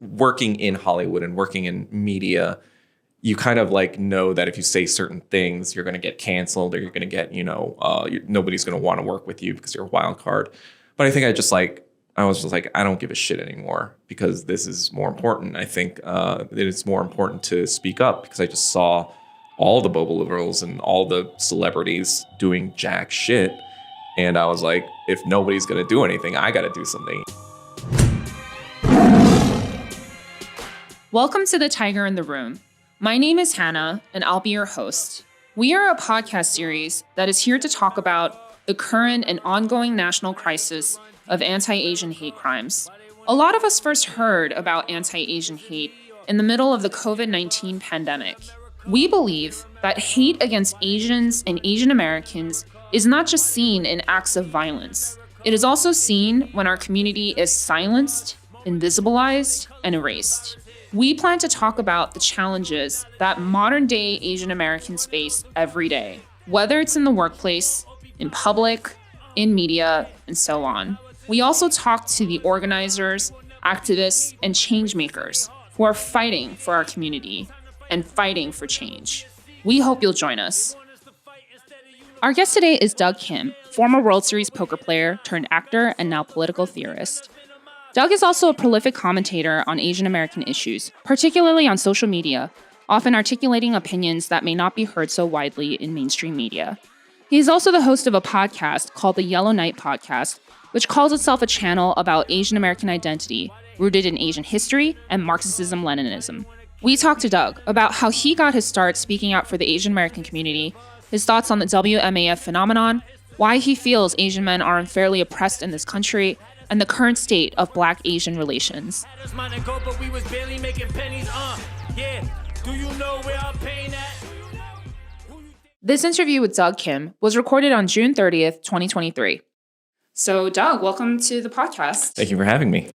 working in Hollywood and working in media, you kind of like know that if you say certain things, you're going to get canceled or you're going to get, nobody's going to want to work with you because you're a wild card. But I think I was just like, I don't give a shit anymore because this is more important. I think that it's more important to speak up because I just saw all the Boba liberals and all the celebrities doing jack shit. And I was like, if nobody's going to do anything, I got to do something. Welcome to The Tiger in the Room. My name is Hannah, and I'll be your host. We are a podcast series that is here to talk about the current and ongoing national crisis of anti-Asian hate crimes. A lot of us first heard about anti-Asian hate in the middle of the COVID-19 pandemic. We believe that hate against Asians and Asian Americans is not just seen in acts of violence. It is also seen when our community is silenced, invisibilized, and erased. We plan to talk about the challenges that modern-day Asian Americans face every day, whether it's in the workplace, in public, in media, and so on. We also talk to the organizers, activists, and change makers who are fighting for our community and fighting for change. We hope you'll join us. Our guest today is Doug Kim, former World Series poker player turned actor and now political theorist. Doug is also a prolific commentator on Asian American issues, particularly on social media, often articulating opinions that may not be heard so widely in mainstream media. He is also the host of a podcast called the Yellow Knight Podcast, which calls itself a channel about Asian American identity, rooted in Asian history and Marxism-Leninism. We talked to Doug about how he got his start speaking out for the Asian American community, his thoughts on the WMAF phenomenon, why he feels Asian men are unfairly oppressed in this country, and the current state of Black-Asian relations. This interview with Doug Kim was recorded on June 30th, 2023. So, Doug, welcome to the podcast. Thank you for having me.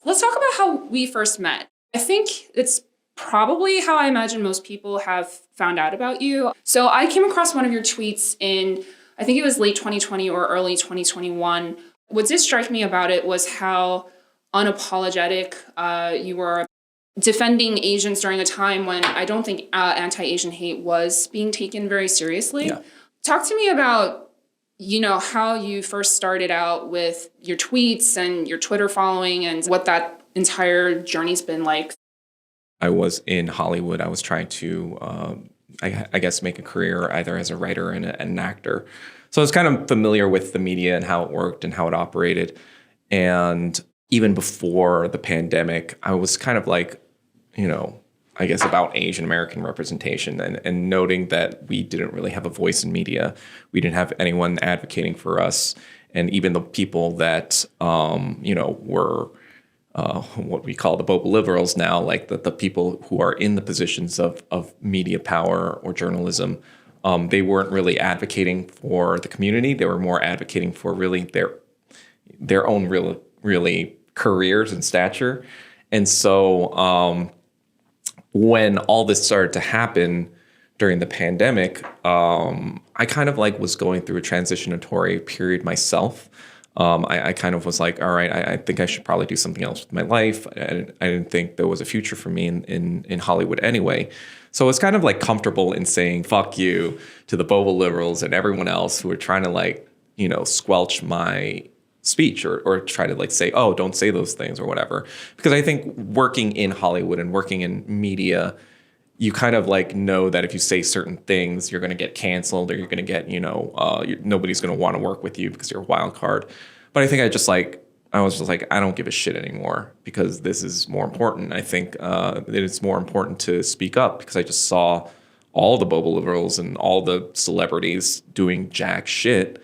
Let's talk about how we first met. I think it's probably how I imagine most people have found out about you. So I came across one of your tweets in, I think it was late 2020 or early 2021. What did strike me about it was how unapologetic you were defending Asians during a time when I don't think anti-Asian hate was being taken very seriously. Yeah. Talk to me about, how you first started out with your tweets and your Twitter following and what that entire journey's been like. I was in Hollywood. I was trying to, I guess, make a career either as a writer and an actor. So I was kind of familiar with the media and how it worked and how it operated. And even before the pandemic, I was kind of like, I guess about Asian American representation and noting that we didn't really have a voice in media. We didn't have anyone advocating for us. And even the people that, were what we call the Boba liberals now, like the people who are in the positions of media power or journalism, they weren't really advocating for the community. They were more advocating for really their own really careers and stature. And so when all this started to happen during the pandemic, I kind of like was going through a transitionatory period myself. I kind of was like, all right, I think I should probably do something else with my life. I didn't think there was a future for me in Hollywood anyway. So I was kind of like comfortable in saying fuck you to the Boba liberals and everyone else who were trying to squelch my speech or try to say, oh, don't say those things or whatever. Because I think working in Hollywood and working in media, you kind of know that if you say certain things, you're going to get canceled or you're going to get, nobody's going to want to work with you because you're a wild card. But I think I was just like, I don't give a shit anymore because this is more important. I think that it's more important to speak up because I just saw all the Boba liberals and all the celebrities doing jack shit.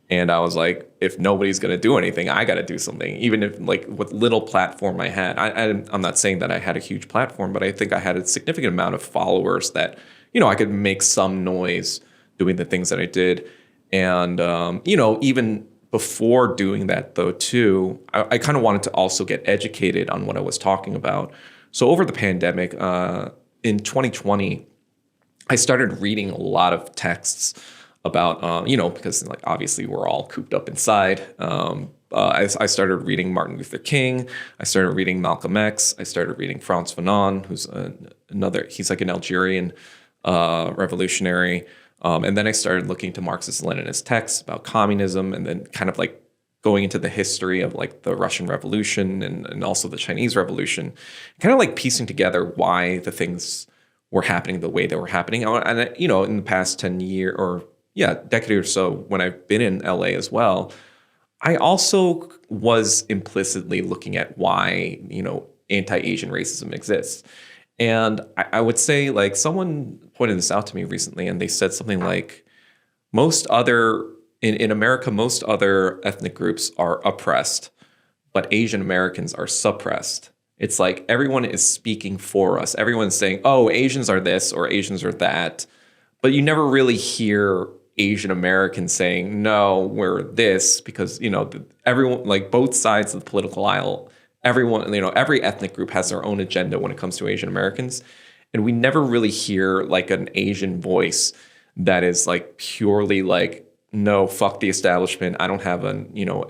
And I was like, if nobody's going to do anything, I got to do something. Even if what little platform I had, I'm not saying that I had a huge platform, but I think I had a significant amount of followers that, I could make some noise doing the things that I did. And, even before doing that, though, too, I kind of wanted to also get educated on what I was talking about. So over the pandemic, in 2020, I started reading a lot of texts about, because obviously we're all cooped up inside. I started reading Martin Luther King. I started reading Malcolm X. I started reading Frantz Fanon, who's he's like an Algerian revolutionary. And then I started looking to Marxist-Leninist texts about communism, and then kind of like going into the history of like the Russian Revolution and also the Chinese Revolution, kind of like piecing together why the things were happening the way they were happening. And, you know, in the past 10 years or decade or so, when I've been in LA as well, I also was implicitly looking at why, you know, anti-Asian racism exists. And I would say, like, someone pointed this out to me recently, and they said something like, in America, most other ethnic groups are oppressed, but Asian Americans are suppressed. It's like everyone is speaking for us. Everyone's saying, oh, Asians are this or Asians are that. But you never really hear Asian Americans saying, no, we're this, because, you know, everyone, like both sides of the political aisle, everyone, you know, every ethnic group has their own agenda when it comes to Asian Americans. And we never really hear like an Asian voice that is like purely like, no, fuck the establishment. I don't have a, you know,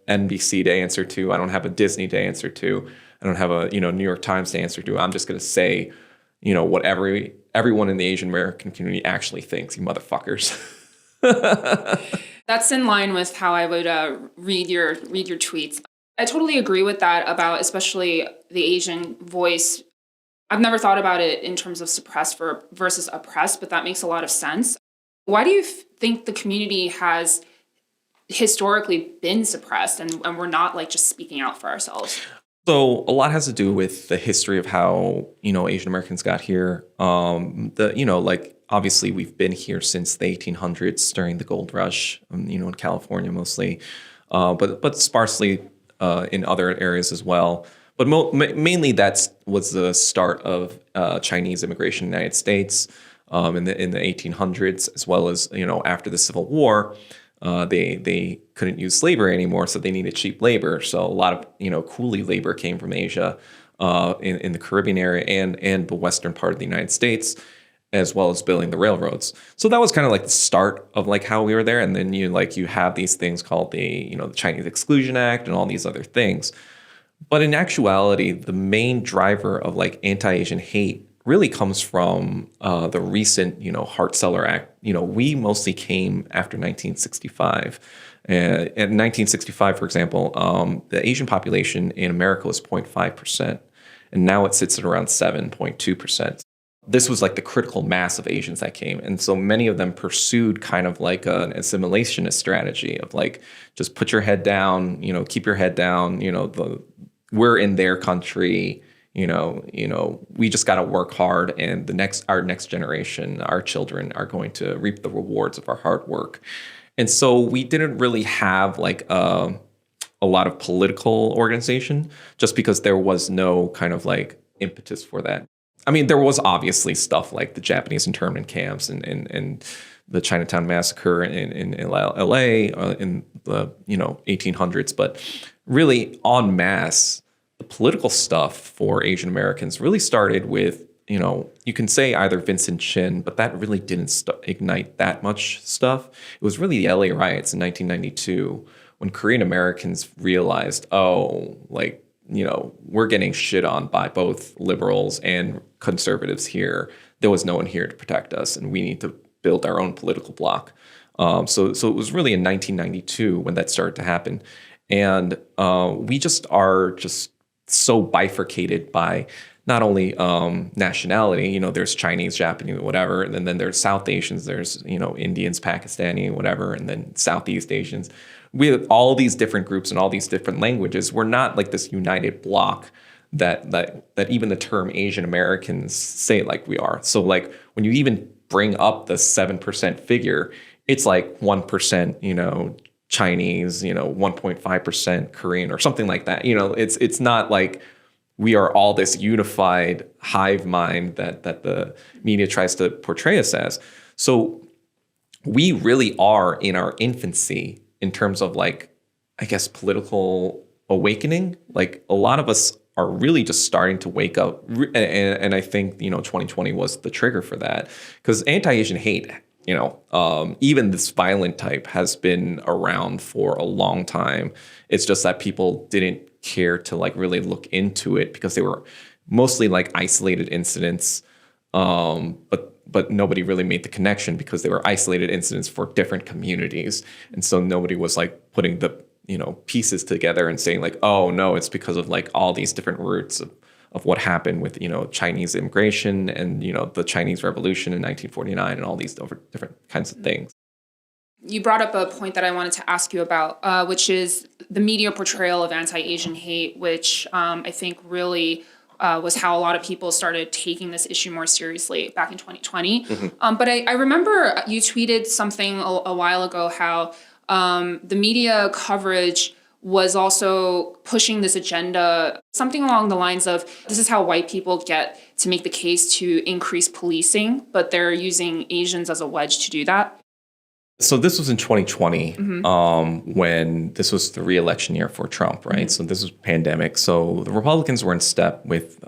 NBC to answer to. I don't have a Disney to answer to. I don't have a, you know, New York Times to answer to. I'm just going to say, you know, what everyone in the Asian American community actually thinks, you motherfuckers. That's in line with how I would read your tweets. I totally agree with that about especially the Asian voice. I've never thought about it in terms of suppressed versus oppressed, but that makes a lot of sense. Why do you think the community has historically been suppressed and we're not like just speaking out for ourselves? So a lot has to do with the history of how, you know, Asian Americans got here. You know, like obviously we've been here since the 1800s during the gold rush, you know, in California mostly, but sparsely in other areas as well. But mainly was the start of Chinese immigration in the United States in the 1800s, as well as, you know, after the Civil War. They couldn't use slavery anymore, so they needed cheap labor. So a lot of, you know, coolie labor came from Asia in the Caribbean area and the western part of the United States, as well as building the railroads. So that was kind of like the start of like how we were there. And then you have these things called the Chinese Exclusion Act and all these other things. But in actuality, the main driver of like anti-Asian hate really comes from the recent, you know, Hart-Celler Act. You know, we mostly came after 1965. In 1965, for example, the Asian population in America was 0.5%, and now it sits at around 7.2%. This was like the critical mass of Asians that came. And so many of them pursued kind of like an assimilationist strategy of like, just put your head down, you know, keep your head down, you know, we're in their country, you know, we just got to work hard, and our next generation, our children are going to reap the rewards of our hard work. And so we didn't really have like a lot of political organization, just because there was no kind of like impetus for that. I mean, there was obviously stuff like the Japanese internment camps and the Chinatown massacre in LA in the 1800s, but really en masse, the political stuff for Asian Americans really started with, you know, you can say either Vincent Chin, but that really didn't ignite that much stuff. It was really the LA riots in 1992 when Korean Americans realized, oh, like, you know, we're getting shit on by both liberals and conservatives here. There was no one here to protect us, and we need to build our own political bloc. So it was really in 1992 when that started to happen. And we just are just so bifurcated by not only nationality, you know, there's Chinese, Japanese, whatever, and then there's South Asians, there's, you know, Indians, Pakistani, whatever, and then Southeast Asians. We have all these different groups and all these different languages. We're not like this united bloc that even the term Asian Americans say like we are. So like when you even bring up the 7% figure, it's like 1%, you know, Chinese, you know, 1.5% Korean or something like that. You know, it's not like we are all this unified hive mind that the media tries to portray us as. So we really are in our infancy in terms of like, I guess, political awakening. Like a lot of us are really just starting to wake up. And I think, you know, 2020 was the trigger for that, because anti-Asian hate, even this violent type has been around for a long time. It's just that people didn't care to like really look into it because they were mostly like isolated incidents. But nobody really made the connection because they were isolated incidents for different communities. And so nobody was like putting the, pieces together and saying like, oh no, it's because of like all these different roots of what happened with, Chinese immigration and, the Chinese Revolution in 1949 and all these different kinds of things. You brought up a point that I wanted to ask you about, which is the media portrayal of anti-Asian hate, which I think really was how a lot of people started taking this issue more seriously back in 2020. Mm-hmm. But I remember you tweeted something a while ago how the media coverage was also pushing this agenda, something along the lines of, this is how white people get to make the case to increase policing, but they're using Asians as a wedge to do that. So this was in 2020, when this was the re-election year for Trump, right? Mm-hmm. So this was pandemic. So the Republicans were in step with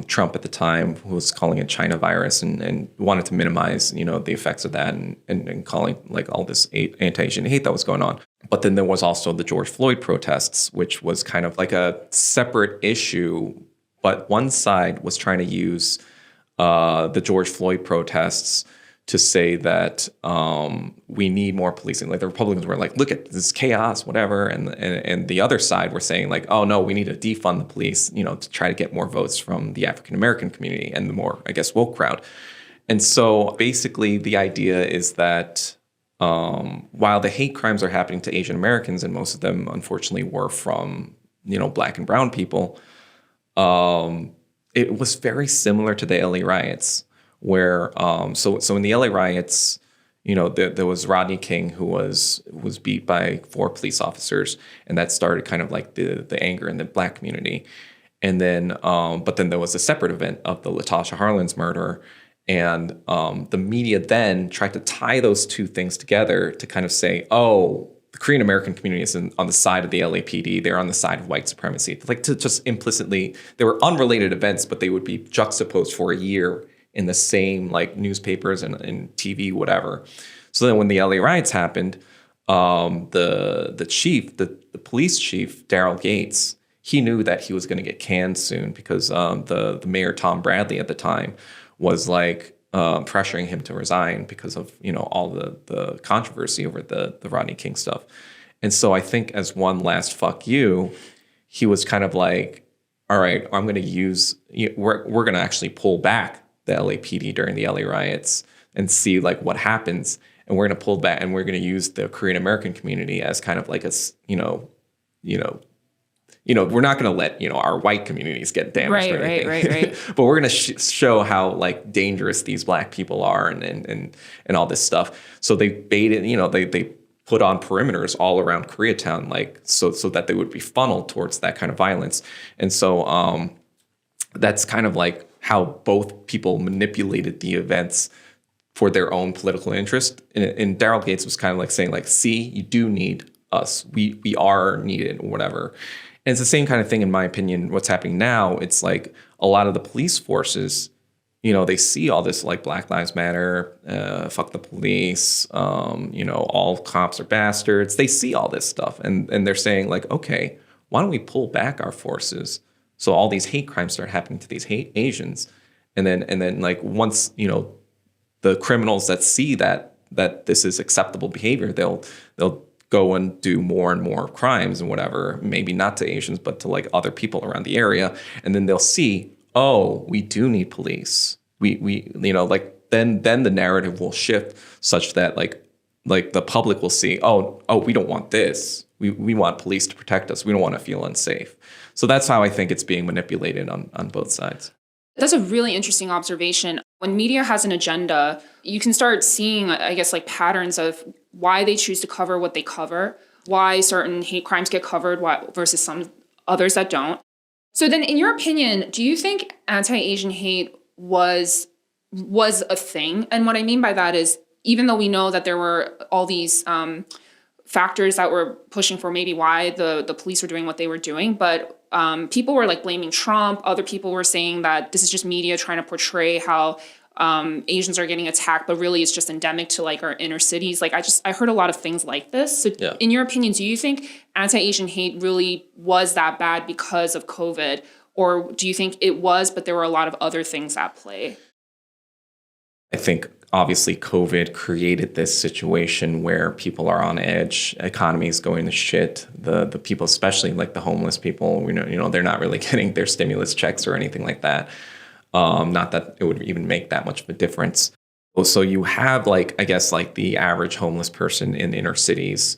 Trump at the time, who was calling it China virus and wanted to minimize, the effects of that and calling like all this anti-Asian hate that was going on. But then there was also the George Floyd protests, which was kind of like a separate issue. But one side was trying to use the George Floyd protests to say that we need more policing. Like the Republicans were like, look at this chaos, whatever. And the other side were saying like, oh no, we need to defund the police, to try to get more votes from the African-American community and the more, I guess, woke crowd. And so basically the idea is that while the hate crimes are happening to Asian Americans, and most of them unfortunately were from, Black and brown people, it was very similar to the LA riots. Where so in the LA riots, there was Rodney King who was beat by 4 police officers, and that started kind of like the anger in the Black community. And then but then there was a separate event of the Latasha Harlins murder, and the media then tried to tie those two things together to kind of say, oh, the Korean American community is on the side of the LAPD. They're on the side of white supremacy. Like to just implicitly, they were unrelated events, but they would be juxtaposed for a year in the same like newspapers and TV, whatever. So then when the LA riots happened, the chief, the police chief, Daryl Gates, he knew that he was going to get canned soon because the mayor, Tom Bradley at the time, was like pressuring him to resign because of, all the controversy over the Rodney King stuff. And so I think as one last fuck you, he was kind of like, all right, I'm going to use, we're going to actually pull back the LAPD during the LA riots and see like what happens. And we're going to pull back and we're going to use the Korean American community as kind of like a, we're not going to let, our white communities get damaged or anything. Right. But we're going to show how like dangerous these Black people are and all this stuff. So they baited, they put on perimeters all around Koreatown, like so that they would be funneled towards that kind of violence. And so that's kind of like how both people manipulated the events for their own political interest. And Daryl Gates was kind of like saying, like, see, you do need us. We are needed or whatever. And it's the same kind of thing, in my opinion, what's happening now. It's like a lot of the police forces, they see all this like Black Lives Matter, fuck the police, all cops are bastards. They see all this stuff and they're saying like, okay, why don't we pull back our forces? So all these hate crimes start happening to these Asians. And then like once, the criminals that see that this is acceptable behavior, they'll go and do more and more crimes and whatever, maybe not to Asians, but to like other people around the area. And then they'll see, oh, we do need police. We then the narrative will shift such that like the public will see, oh, we don't want this. We want police to protect us. We don't want to feel unsafe. So that's how I think it's being manipulated on both sides. That's a really interesting observation. When media has an agenda, you can start seeing, I guess, like patterns of why they choose to cover what they cover, why certain hate crimes get covered versus some others that don't. So then, in your opinion, do you think anti-Asian hate was a thing? And what I mean by that is, even though we know that there were all these factors that were pushing for maybe why the police were doing what they were doing, but people were like blaming Trump. Other people were saying that this is just media trying to portray how Asians are getting attacked, but really it's just endemic to like our inner cities. Like I heard a lot of things like this. So in your opinion, do you think anti-Asian hate really was that bad because of COVID? Or do you think it was, but there were a lot of other things at play? I think obviously COVID created this situation where people are on edge, economy's going to shit. The people, especially like the homeless people, they're not really getting their stimulus checks or anything like that. Not that it would even make that much of a difference. So you have like, I guess like the average homeless person in inner cities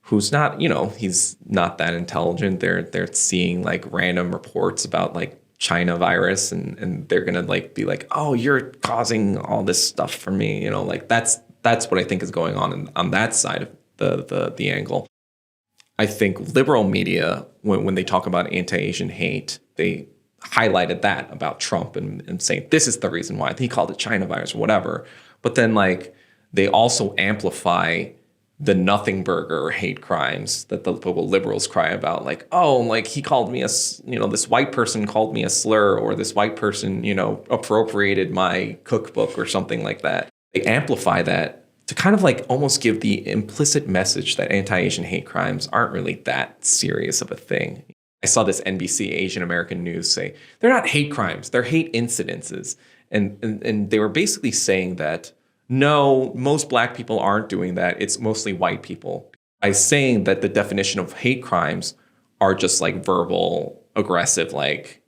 who's not, he's not that intelligent. They're seeing like random reports about like China virus and they're gonna like be like, oh, you're causing all this stuff for me, like that's what I think is going on that side of the angle. I think liberal media, when they talk about anti-Asian hate, they highlighted that about Trump and saying this is the reason why he called it China virus or whatever. But then like they also amplify the nothing burger hate crimes that the liberals cry about, like, oh, like he called me this white person called me a slur, or this white person, appropriated my cookbook or something like that. They amplify that to kind of like almost give the implicit message that anti-Asian hate crimes aren't really that serious of a thing. I saw this NBC Asian American News say, they're not hate crimes, they're hate incidences. And they were basically saying that, no, most black people aren't doing that. It's mostly white people. By saying that the definition of hate crimes are just like verbal, aggressive, like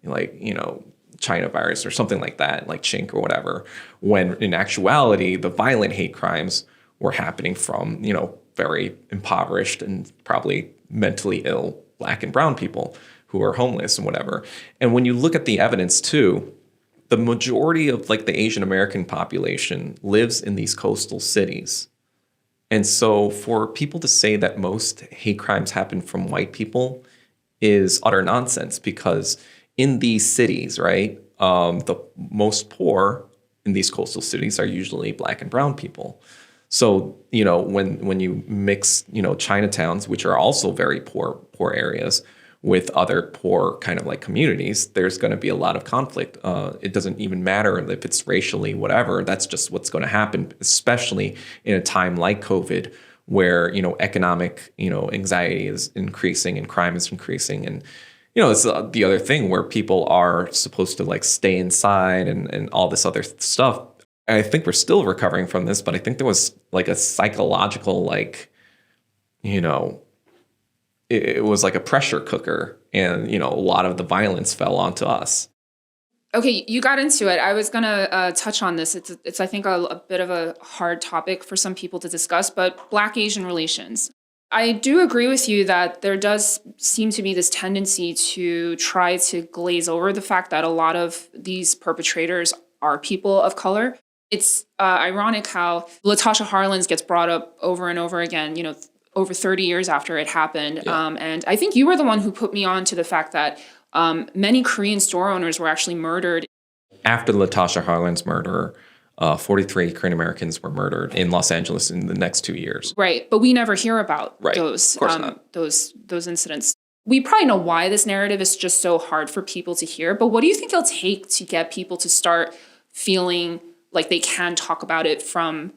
China virus or something like that, like Chink or whatever, when in actuality, the violent hate crimes were happening from, very impoverished and probably mentally ill black and brown people who are homeless and whatever. And when you look at the evidence too, the majority of like the Asian American population lives in these coastal cities. And so for people to say that most hate crimes happen from white people is utter nonsense, because in these cities, right, the most poor in these coastal cities are usually black and brown people. So, when you mix, Chinatowns, which are also very poor areas, with other poor kind of like communities, there's going to be a lot of conflict. It doesn't even matter if it's racially, whatever. That's just what's going to happen, especially in a time like COVID, where, economic, anxiety is increasing and crime is increasing. And, it's the other thing where people are supposed to like stay inside and all this other stuff. I think we're still recovering from this, but I think there was like a psychological, like, it was like a pressure cooker, and, a lot of the violence fell onto us. Okay, you got into it. I was going to touch on this. It's I think, a bit of a hard topic for some people to discuss, but Black-Asian relations. I do agree with you that there does seem to be this tendency to try to glaze over the fact that a lot of these perpetrators are people of color. It's ironic how Latasha Harlins gets brought up over and over again, over 30 years after it happened. Yeah. And I think you were the one who put me on to the fact that many Korean store owners were actually murdered. After the Latasha Harlins murder, 43 Korean Americans were murdered in Los Angeles in the next 2 years. Right, but we never hear about those incidents. We probably know why this narrative is just so hard for people to hear, but what do you think it'll take to get people to start feeling like they can talk about it from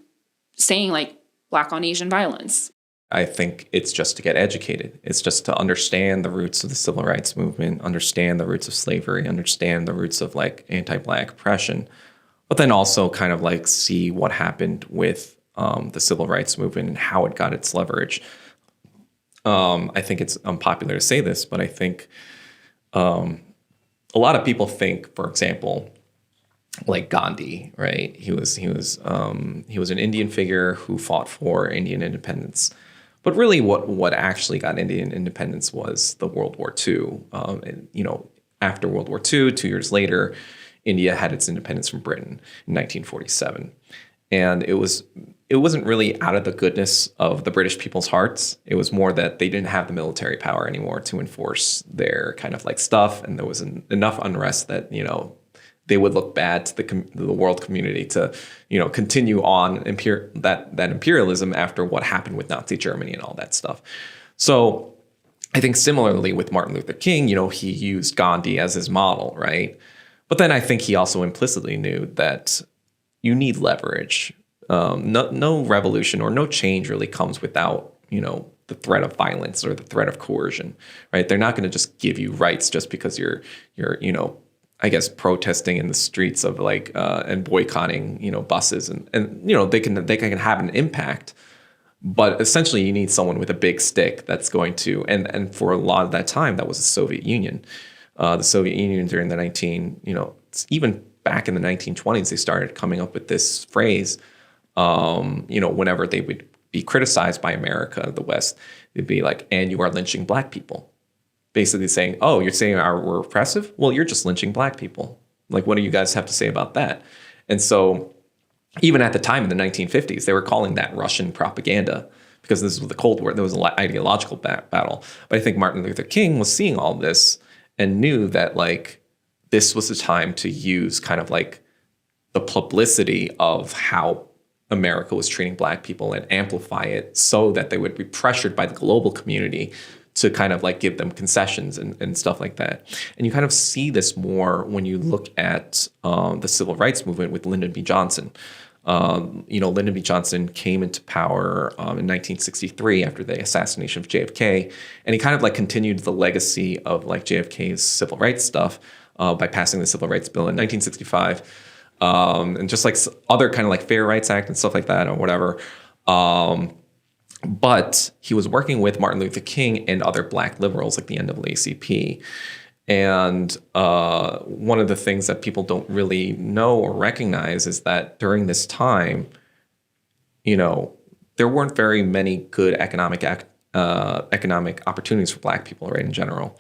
saying like Black on Asian violence? I think it's just to get educated. It's just to understand the roots of the civil rights movement, understand the roots of slavery, understand the roots of like anti-Black oppression, but then also kind of like see what happened with the civil rights movement and how it got its leverage. I think it's unpopular to say this, but I think a lot of people think, for example, like Gandhi, right? He was an Indian figure who fought for Indian independence. But really what actually got Indian independence was the World War II. After World War II, 2 years later, India had its independence from Britain in 1947. And it wasn't really out of the goodness of the British people's hearts. It was more that they didn't have the military power anymore to enforce their kind of like stuff. And there was enough unrest that, they would look bad to the world community to, continue on that imperialism after what happened with Nazi Germany and all that stuff. So I think similarly with Martin Luther King, he used Gandhi as his model, right? But then I think he also implicitly knew that, you need leverage. No revolution or no change really comes without, the threat of violence or the threat of coercion, right? They're not going to just give you rights just because you're, I guess, protesting in the streets of and boycotting, buses and they can have an impact. But essentially, you need someone with a big stick that's going to, and for a lot of that time, that was the Soviet Union. The Soviet Union during the even back in the 1920s, they started coming up with this phrase, whenever they would be criticized by America, the West, it'd be like, and you are lynching black people. Basically saying, oh, you're saying we're oppressive? Well, you're just lynching black people. Like, what do you guys have to say about that? And so even at the time in the 1950s, they were calling that Russian propaganda because this was the Cold War. There was an ideological battle. But I think Martin Luther King was seeing all this and knew that this was the time to use kind of the publicity of how America was treating black people and amplify it so that they would be pressured by the global community to kind of give them concessions and stuff like that. And you kind of see this more when you look at the civil rights movement with Lyndon B. Johnson. Lyndon B. Johnson came into power in 1963 after the assassination of JFK. And he kind of continued the legacy of JFK's civil rights stuff by passing the Civil Rights Bill in 1965. And just other kind of Fair Rights Act and stuff like that or whatever. But he was working with Martin Luther King and other black liberals like the NAACP. And one of the things that people don't really know or recognize is that during this time, there weren't very many good economic opportunities for black people, right, in general.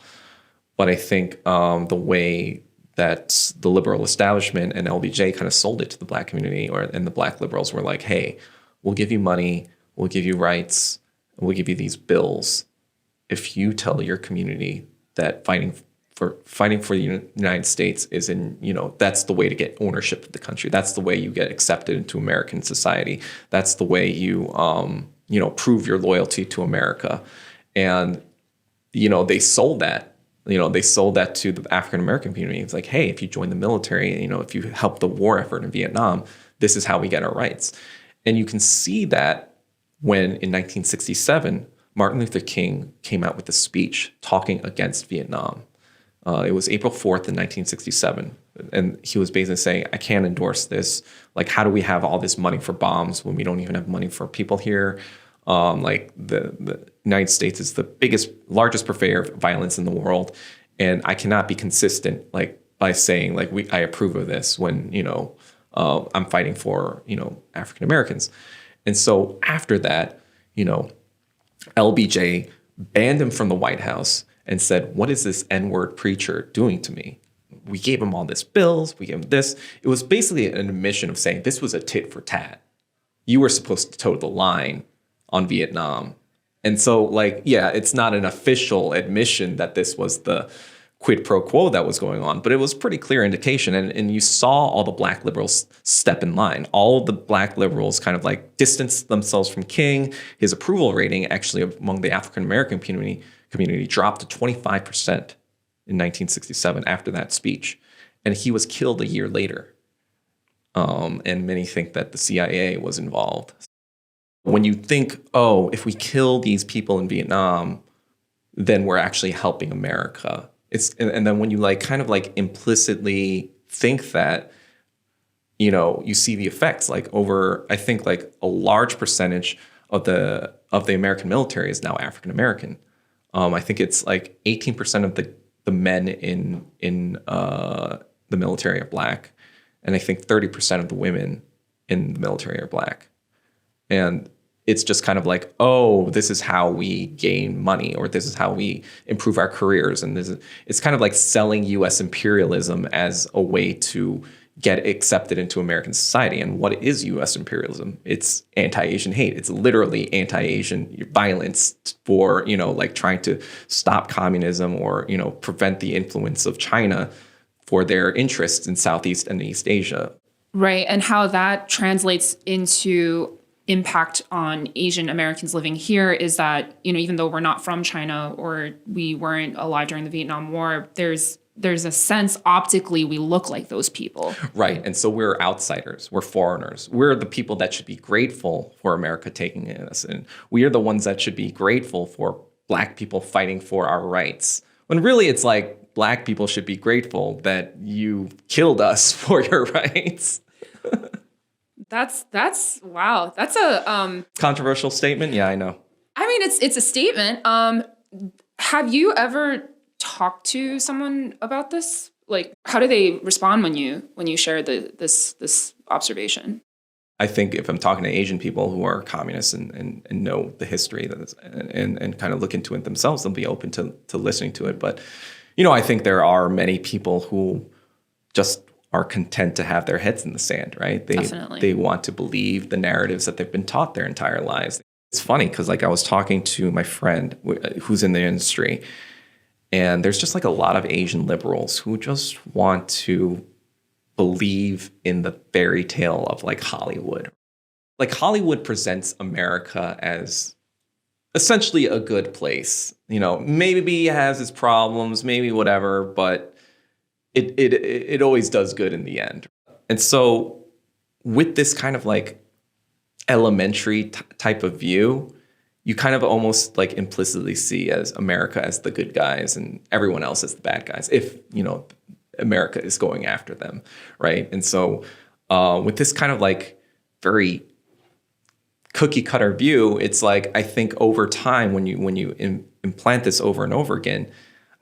But I think the way that the liberal establishment and LBJ kind of sold it to the black community and the black liberals were like, hey, we'll give you money, we'll give you rights, we'll give you these bills if you tell your community that fighting for the United States is that's the way to get ownership of the country. That's the way you get accepted into American society. That's the way you prove your loyalty to America. And they sold that. They sold that to the African American community. It's like, hey, if you join the military, if you help the war effort in Vietnam, this is how we get our rights. And you can see that when in 1967, Martin Luther King came out with a speech talking against Vietnam. It was April 4th in 1967. And he was basically saying, I can't endorse this. How do we have all this money for bombs when we don't even have money for people here? The United States is the largest purveyor of violence in the world. And I cannot be consistent, by saying, I approve of this when, I'm fighting for, African Americans. And so after that, LBJ banned him from the White House and said, what is this N-word preacher doing to me? We gave him all these bills. We gave him this. It was basically an admission of saying this was a tit for tat. You were supposed to toe the line on Vietnam. And so, it's not an official admission that this was the quid pro quo that was going on, but it was pretty clear indication. And you saw all the black liberals step in line. All the black liberals kind of distanced themselves from King. His approval rating actually among the African American community dropped to 25% in 1967 after that speech. And he was killed a year later. And many think that the CIA was involved. When you think, oh, if we kill these people in Vietnam, then we're actually helping America. And then when you implicitly think that, you see the effects over, I think a large percentage of the American military is now African American. I think it's 18% of the men in the military are black, and I think 30% of the women in the military are black. And it's just kind of oh, this is how we gain money, or this is how we improve our careers. And it's kind of selling U.S. imperialism as a way to get accepted into American society. And what is U.S. imperialism? It's anti-Asian hate. It's literally anti-Asian violence for, trying to stop communism or, prevent the influence of China for their interests in Southeast and East Asia. Right. And how that translates into impact on Asian Americans living here is that, even though we're not from China or we weren't alive during the Vietnam War, there's there's a sense optically we look like those people. Right. And so we're outsiders. We're foreigners. We're the people that should be grateful for America taking us in. We are the ones that should be grateful for Black people fighting for our rights. When really it's like Black people should be grateful that you killed us for your rights. That's wow. That's a controversial statement. Yeah, I know. I mean, it's a statement. Have you ever talked to someone about this? Like, how do they respond when you share this observation? I think if I'm talking to Asian people who are communists and know the history that is, and kind of look into it themselves, they'll be open to listening to it. But, I think there are many people who just are content to have their heads in the sand, right? Definitely. They want to believe the narratives that they've been taught their entire lives. It's funny because I was talking to my friend who's in the industry, and there's just a lot of Asian liberals who just want to believe in the fairy tale of Hollywood. Hollywood presents America as essentially a good place. Maybe it has its problems, maybe whatever, but it always does good in the end. And so with this kind of elementary type of view, you kind of almost implicitly see as America as the good guys and everyone else as the bad guys, if America is going after them, right? And so with this kind of very cookie cutter view, it's I think over time when you implant this over and over again,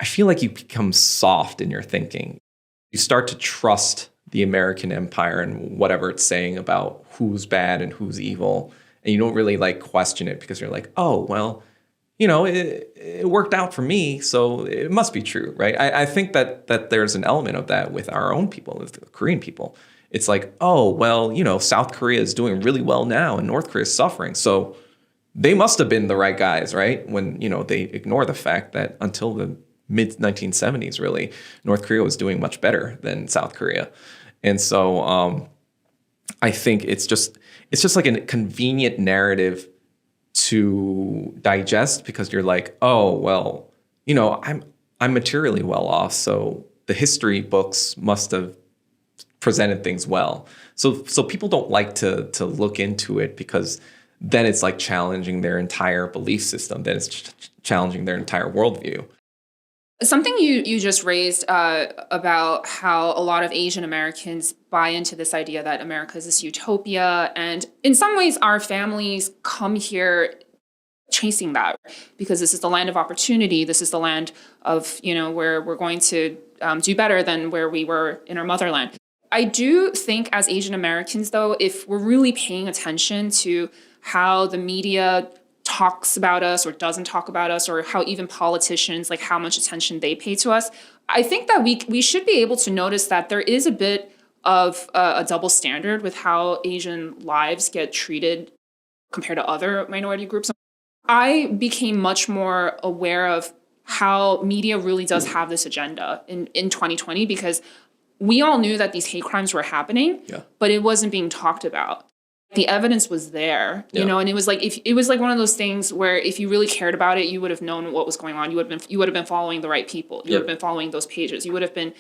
I feel like you become soft in your thinking. You start to trust the American empire and whatever it's saying about who's bad and who's evil. And you don't really question it because you're oh, well, it worked out for me, so it must be true, right? I think that there's an element of that with our own people, with the Korean people. It's oh, well, South Korea is doing really well now and North Korea is suffering. So they must have been the right guys, right? When, they ignore the fact that until the mid-1970s, really, North Korea was doing much better than South Korea. And so I think it's just a convenient narrative to digest because you're oh, well, I'm materially well off, so the history books must have presented things well. So people don't like to look into it because then it's challenging their entire belief system, then it's challenging their entire worldview. Something you just raised about how a lot of Asian Americans buy into this idea that America is this utopia. And in some ways, our families come here chasing that because this is the land of opportunity. This is the land of, where we're going to do better than where we were in our motherland. I do think as Asian Americans, though, if we're really paying attention to how the media talks about us or doesn't talk about us, or how even politicians, how much attention they pay to us, I think that we should be able to notice that there is a bit of a double standard with how Asian lives get treated compared to other minority groups. I became much more aware of how media really does have this agenda in 2020 because we all knew that these hate crimes were happening, but it wasn't being talked about. The evidence was there, and it was it was one of those things where if you really cared about it, you would have known what was going on. You would have been following the right people. You would have been following those pages. You would have been,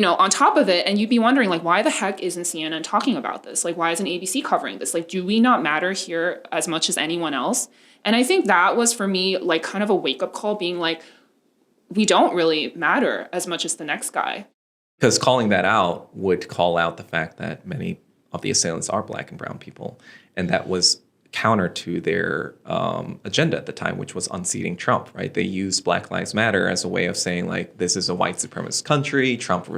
on top of it, and you'd be wondering why the heck isn't CNN talking about this? Why isn't ABC covering this? Do we not matter here as much as anyone else? And I think that was for me kind of a wake up call, being we don't really matter as much as the next guy. Because calling that out would call out the fact that many of the assailants are Black and brown people. And that was counter to their agenda at the time, which was unseating Trump, right? They used Black Lives Matter as a way of saying, this is a white supremacist country. Trump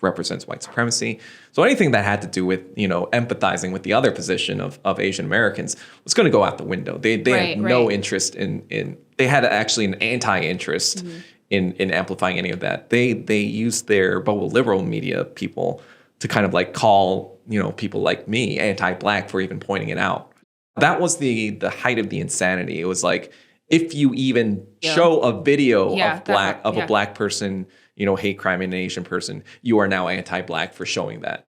represents white supremacy. So anything that had to do with, empathizing with the other position of Asian Americans was going to go out the window. They had no interest in they had actually an anti-interest in amplifying any of that. They used their Boba liberal media people to kind of call, people like me anti-Black for even pointing it out. That was the height of the insanity. It was if you even show a video of a Black person, hate crime in an Asian person, you are now anti-Black for showing that.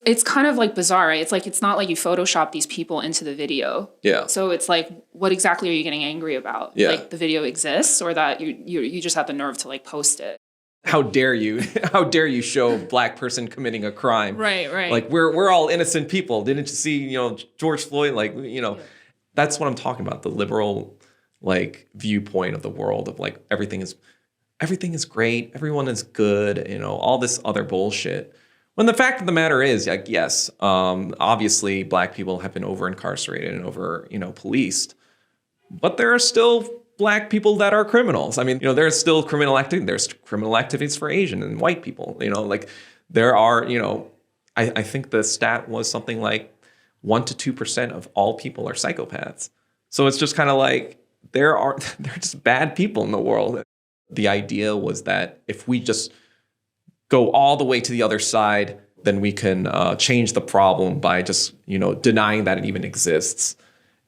It's kind of bizarre, right? It's not like you Photoshop these people into the video. Yeah. So it's what exactly are you getting angry about? Yeah. The video exists, or that you just have the nerve to post it? how dare you? How dare you show a black person committing a crime? Right. Like we're all innocent people. Didn't you see, George Floyd? Like, that's what I'm talking about. The liberal like viewpoint of the world of like everything is great, everyone is good, all this other bullshit. When the fact of the matter is, like, yes, obviously black people have been over incarcerated and over, policed, but there are still black people that are criminals. I mean, there's still criminal activity. There's criminal activities for Asian and white people. Like there are, I think the stat was something like 1% to 2% of all people are psychopaths. So it's just kind of like there are just bad people in the world. The idea was that if we just go all the way to the other side, then we can change the problem by just, denying that it even exists.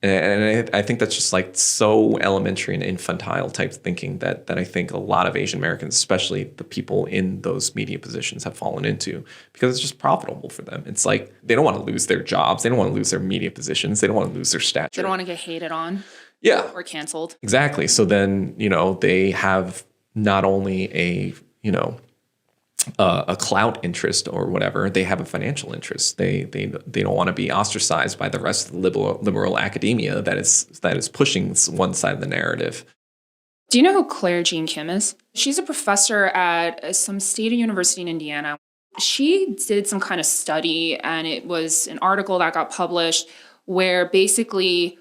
And I think that's just like so elementary and infantile type thinking that I think a lot of Asian Americans, especially the people in those media positions, have fallen into because it's just profitable for them. It's like they don't want to lose their jobs. They don't want to lose their media positions. They don't want to lose their stature. They don't want to get hated on. Yeah. Or canceled. Exactly. So then, they have not only a clout interest or whatever, they have a financial interest. They don't want to be ostracized by the rest of the liberal academia that is pushing one side of the narrative. Do you know who Claire Jean Kim is? She's a professor at some state university in Indiana. She did some kind of study, and it was an article that got published where basically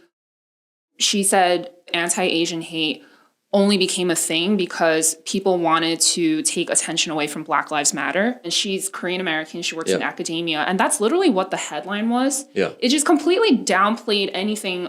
she said anti-Asian hate only became a thing because people wanted to take attention away from Black Lives Matter. And she's Korean American. She works in academia. And that's literally what the headline was. Yeah. It just completely downplayed anything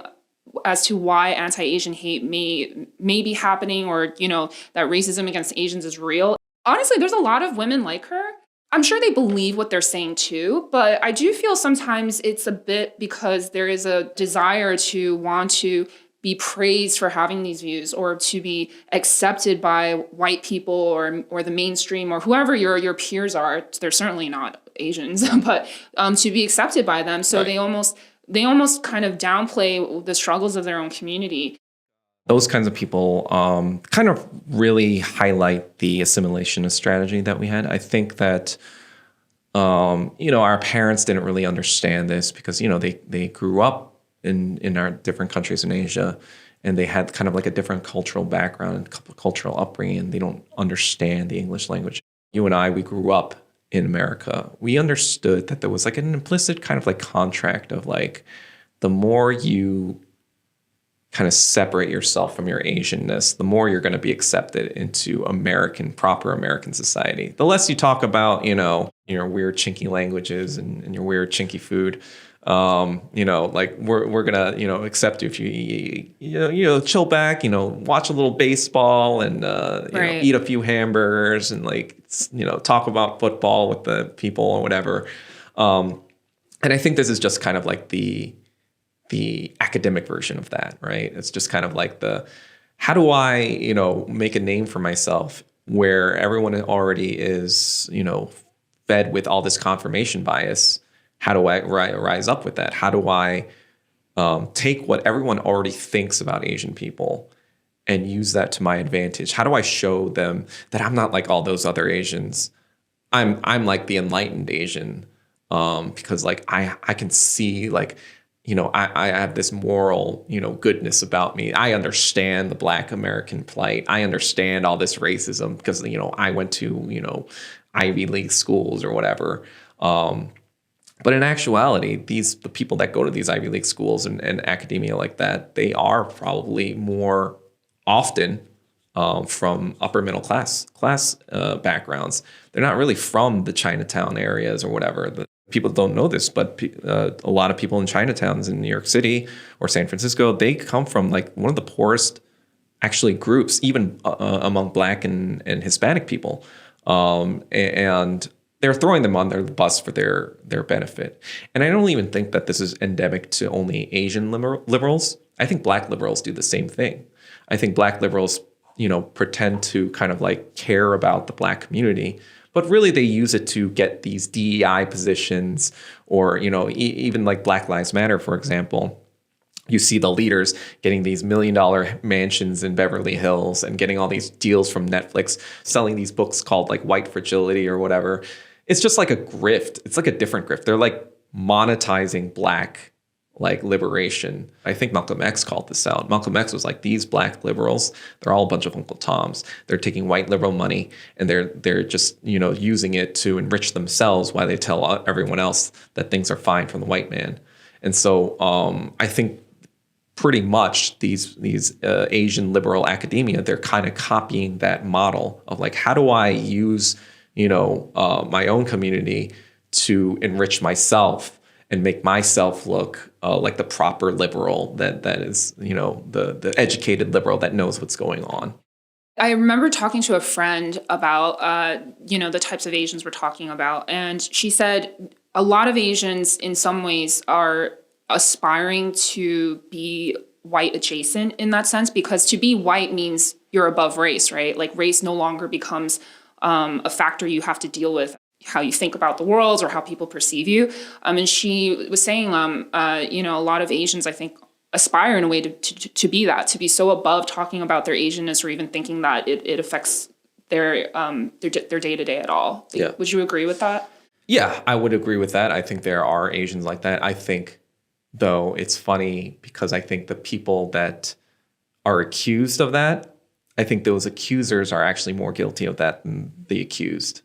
as to why anti-Asian hate may be happening, or, that racism against Asians is real. Honestly, there's a lot of women like her. I'm sure they believe what they're saying too, but I do feel sometimes it's a bit because there is a desire to want to be praised for having these views, or to be accepted by white people or the mainstream or whoever your peers are. They're certainly not Asians, but to be accepted by them. So right. They almost kind of downplay the struggles of their own community. Those kinds of people kind of really highlight the assimilation strategy that we had. I think that our parents didn't really understand this because they grew up in our different countries in Asia, and they had kind of like a different cultural background and cultural upbringing, and they don't understand the English language. You and I, we grew up in America. We understood that there was like an implicit kind of like contract of like, the more you kind of separate yourself from your Asianness, the more you're going to be accepted into proper American society. The less you talk about, your weird chinky languages and your weird chinky food, like we're gonna, accept you if you chill back, watch a little baseball and, right. Eat a few hamburgers and like, talk about football with the people or whatever. And I think this is just kind of like the academic version of that, right? It's just kind of like how do I, make a name for myself where everyone already is, fed with all this confirmation bias. How do I rise up with that? How do I take what everyone already thinks about Asian people and use that to my advantage? How do I show them that I'm not like all those other Asians? I'm like the enlightened Asian, because like I can see like, I have this moral, goodness about me. I understand the Black American plight. I understand all this racism because, I went to, Ivy League schools or whatever. But in actuality, the people that go to these Ivy League schools and academia like that, they are probably more often from upper middle class backgrounds. They're not really from the Chinatown areas or whatever. People don't know this, but a lot of people in Chinatowns in New York City or San Francisco, they come from like one of the poorest actually groups, even among Black and Hispanic people. And they're throwing them on their bus for their benefit. And I don't even think that this is endemic to only Asian liberals. I think Black liberals do the same thing. I think Black liberals, pretend to kind of like care about the Black community, but really they use it to get these DEI positions or, even like Black Lives Matter, for example. You see the leaders getting these $1 million mansions in Beverly Hills and getting all these deals from Netflix, selling these books called like White Fragility or whatever. It's just like a grift. It's like a different grift. They're like monetizing Black like liberation. I think Malcolm X called this out. Malcolm X was like, these Black liberals, they're all a bunch of Uncle Toms. They're taking white liberal money and they're just, using it to enrich themselves while they tell everyone else that things are fine from the white man. And so I think pretty much these Asian liberal academia, they're kind of copying that model of like, how do I use, my own community to enrich myself and make myself look like the proper liberal that is, the educated liberal that knows what's going on. I remember talking to a friend about, the types of Asians we're talking about. And she said a lot of Asians in some ways are aspiring to be white adjacent in that sense, because to be white means you're above race, right? Like race no longer becomes a factor you have to deal with how you think about the world or how people perceive you. And she was saying, a lot of Asians, I think, aspire in a way to be that, to be so above talking about their Asianness or even thinking that it affects their day-to-day at all. Yeah. Would you agree with that? Yeah, I would agree with that. I think there are Asians like that. I think, though, it's funny because I think the people that are accused of that, I think those accusers are actually more guilty of that than the accused.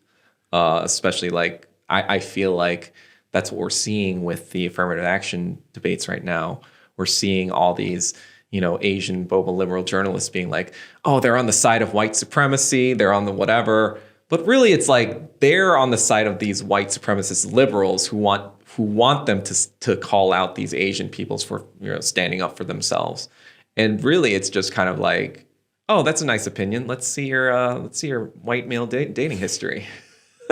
Especially like, I feel like that's what we're seeing with the affirmative action debates right now. We're seeing all these, Asian Boba liberal journalists being like, oh, they're on the side of white supremacy, they're on the whatever. But really, it's like they're on the side of these white supremacist liberals who want them to call out these Asian peoples for standing up for themselves. And really, it's just kind of like, oh, that's a nice opinion. Let's see your white male dating history.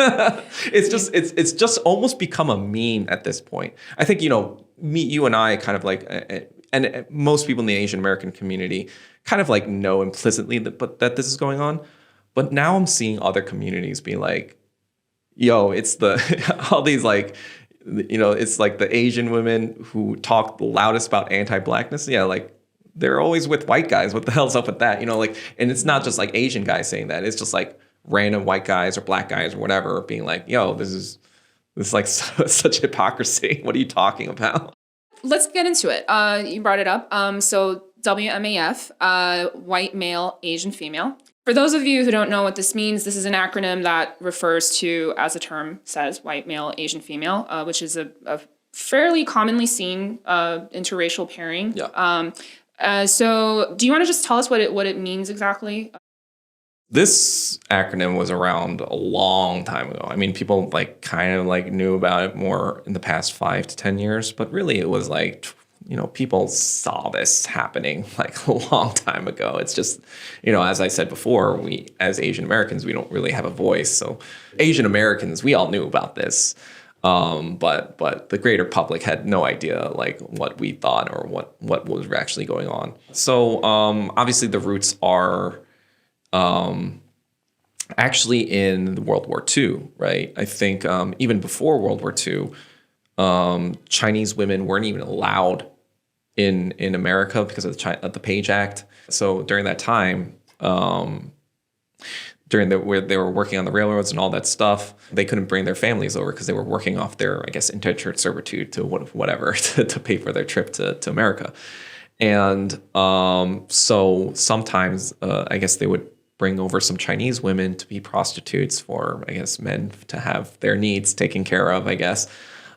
It's just almost become a meme at this point. I think, you and I kind of like, and most people in the Asian American community kind of like know implicitly that this is going on. But now I'm seeing other communities be like, yo, it's all these like, it's like the Asian women who talk the loudest about anti-Blackness. Yeah, like they're always with white guys. What the hell's up with that? And it's not just like Asian guys saying that. It's just like random white guys or Black guys or whatever being like, yo, this is like such hypocrisy. What are you talking about? Let's get into it. You brought it up. So WMAF, white male, Asian female. For those of you who don't know what this means, this is an acronym that refers to, as the term says, white male, Asian female, which is a fairly commonly seen interracial pairing. Yeah. So do you want to just tell us what it means exactly? This acronym was around a long time ago. I mean, people like kind of like knew about it more in the past 5 to 10 years, but really it was like, people saw this happening like a long time ago. It's just, as I said before, we as Asian Americans, we don't really have a voice. So Asian Americans, we all knew about this. But the greater public had no idea like what we thought or what was actually going on. So obviously the roots are actually in World War II, right? I think even before World War II, Chinese women weren't even allowed in America because of the Page Act. So during that time, where they were working on the railroads and all that stuff, they couldn't bring their families over because they were working off their, I guess, indentured servitude to whatever to pay for their trip to America. And so sometimes, I guess they would bring over some Chinese women to be prostitutes for, I guess, men to have their needs taken care of, I guess.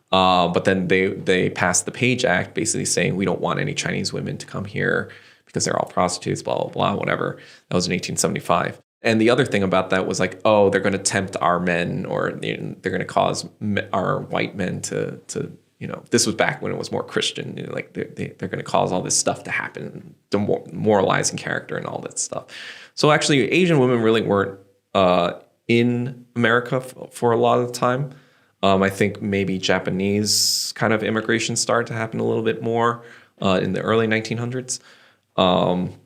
But then they passed the Page Act basically saying we don't want any Chinese women to come here because they're all prostitutes, blah, blah, blah, whatever. That was in 1875. And the other thing about that was like, oh, they're going to tempt our men, or they're going to cause our white men to this was back when it was more Christian, like they're going to cause all this stuff to happen, demoralizing character and all that stuff. So actually, Asian women really weren't in America for a lot of the time. I think maybe Japanese kind of immigration started to happen a little bit more in the early 1900s. And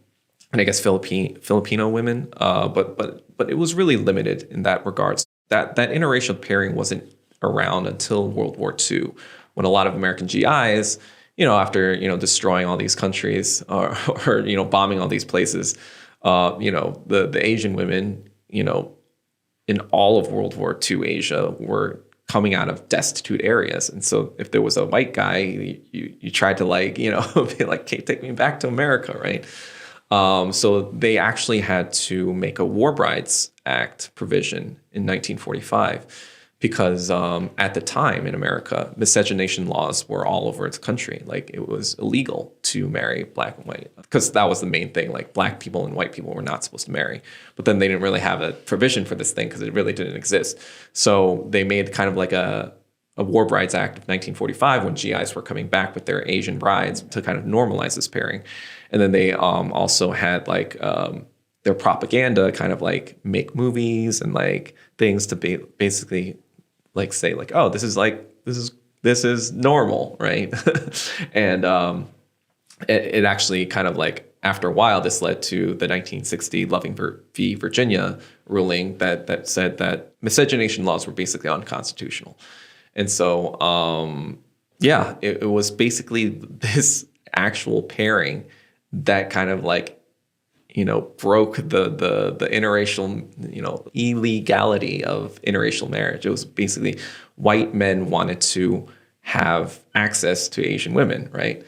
I guess Filipino women, but it was really limited in that regards. That interracial pairing wasn't around until World War II, when a lot of American GIs after, destroying all these countries or bombing all these places, the Asian women, in all of World War II Asia were coming out of destitute areas. And so if there was a white guy, you tried to be like, okay, take me back to America, right? So they actually had to make a War Brides Act provision in 1945 because at the time in America, miscegenation laws were all over the country. Like it was illegal to marry black and white because that was the main thing. Like black people and white people were not supposed to marry. But then they didn't really have a provision for this thing because it really didn't exist. So they made kind of like a War Brides Act of 1945 when GIs were coming back with their Asian brides to kind of normalize this pairing. And then they also had like their propaganda kind of like make movies and like things to basically like say like, oh, this is normal, right? And it actually kind of like after a while, this led to the 1960 Loving v. Virginia ruling that said that miscegenation laws were basically unconstitutional. And so, it was basically this actual pairing that kind of like, broke the interracial, illegality of interracial marriage. It was basically white men wanted to have access to Asian women, right?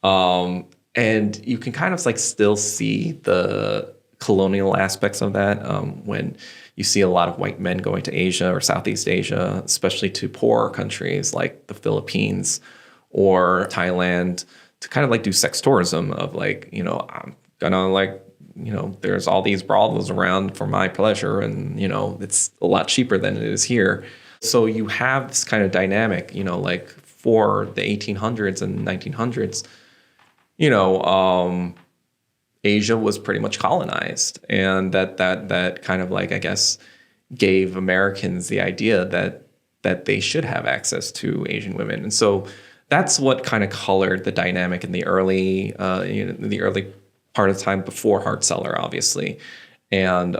And you can kind of like still see the colonial aspects of that when you see a lot of white men going to Asia or Southeast Asia, especially to poorer countries like the Philippines or Thailand, to kind of like do sex tourism of like, I'm gonna like, there's all these brothels around for my pleasure and, it's a lot cheaper than it is here. So you have this kind of dynamic, like for the 1800s and 1900s, Asia was pretty much colonized, and that kind of like, I guess, gave Americans the idea that they should have access to Asian women. And so that's what kind of colored the dynamic in the early part of the time before Hart-Celler, obviously. And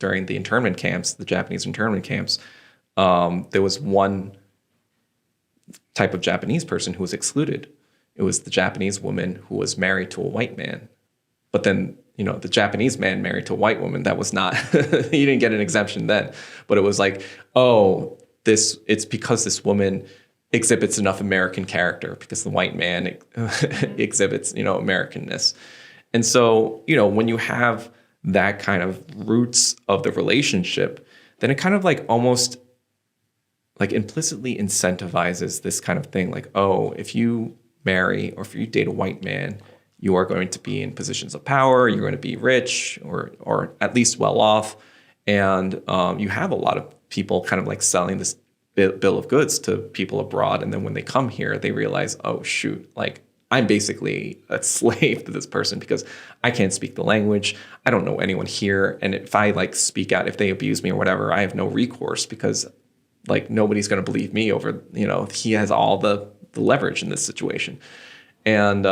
during the internment camps, the Japanese internment camps, there was one type of Japanese person who was excluded. It was the Japanese woman who was married to a white man. But then, the Japanese man married to a white woman, that was not, he didn't get an exemption then. But it was like, oh, it's because this woman exhibits enough American character because the white man exhibits, Americanness. And so, when you have that kind of roots of the relationship, then it kind of like almost like implicitly incentivizes this kind of thing. Like, oh, if you marry or if you date a white man, you are going to be in positions of power, you're going to be rich or at least well off. And you have a lot of people kind of like selling this bill of goods to people abroad. And then when they come here, they realize, oh, shoot, like I'm basically a slave to this person because I can't speak the language. I don't know anyone here. And if I like speak out, if they abuse me or whatever, I have no recourse because like nobody's going to believe me over, he has all the leverage in this situation. And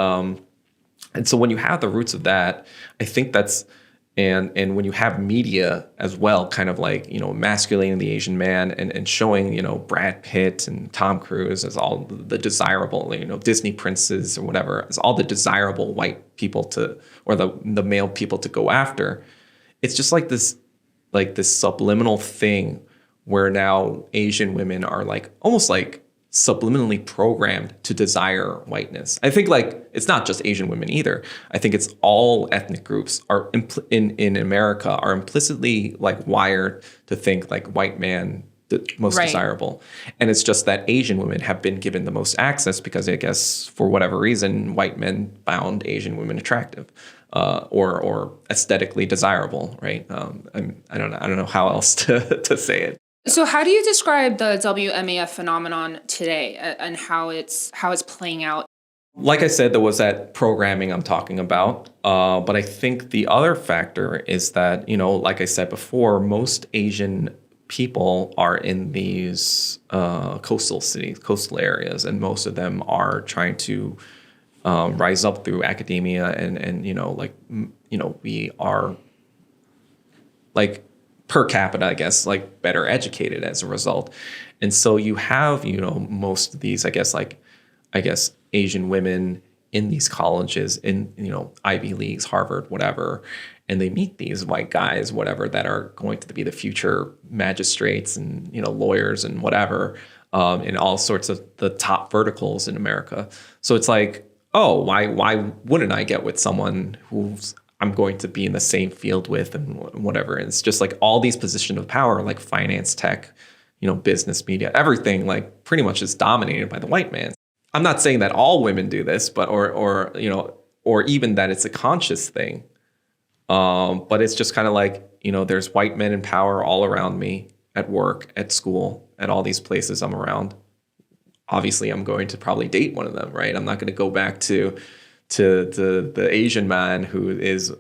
so when you have the roots of that, I think that's, and when you have media as well, kind of like, emasculating the Asian man and showing, Brad Pitt and Tom Cruise as all the desirable, Disney princes or whatever, as all the desirable white people or the male people to go after. It's just like this subliminal thing where now Asian women are like, almost like subliminally programmed to desire whiteness. I think like it's not just Asian women either. I think it's all ethnic groups are in America are implicitly like wired to think like white man the most desirable. And it's just that Asian women have been given the most access because I guess for whatever reason white men found Asian women attractive or aesthetically desirable, right? I don't know how else to say it. So how do you describe the WMAF phenomenon today and how it's playing out? Like I said, there was that programming I'm talking about. But I think the other factor is that, like I said before, most Asian people are in these coastal cities, coastal areas, and most of them are trying to rise up through academia and we are like per capita, I guess, like better educated as a result. And so you have, most of these, I guess, like I guess, Asian women in these colleges, in, Ivy Leagues, Harvard, whatever, and they meet these white guys, whatever, that are going to be the future magistrates and, lawyers and whatever, in all sorts of the top verticals in America. So it's like, oh, why wouldn't I get with someone who's I'm going to be in the same field with and whatever? And it's just like all these positions of power, like finance, tech, business, media, everything, like pretty much is dominated by the white man. I'm not saying that all women do this, but or even that it's a conscious thing. But it's just kind of like, there's white men in power all around me, at work, at school, at all these places I'm around. Obviously, I'm going to probably date one of them, right? I'm not going to go back to the Asian man who is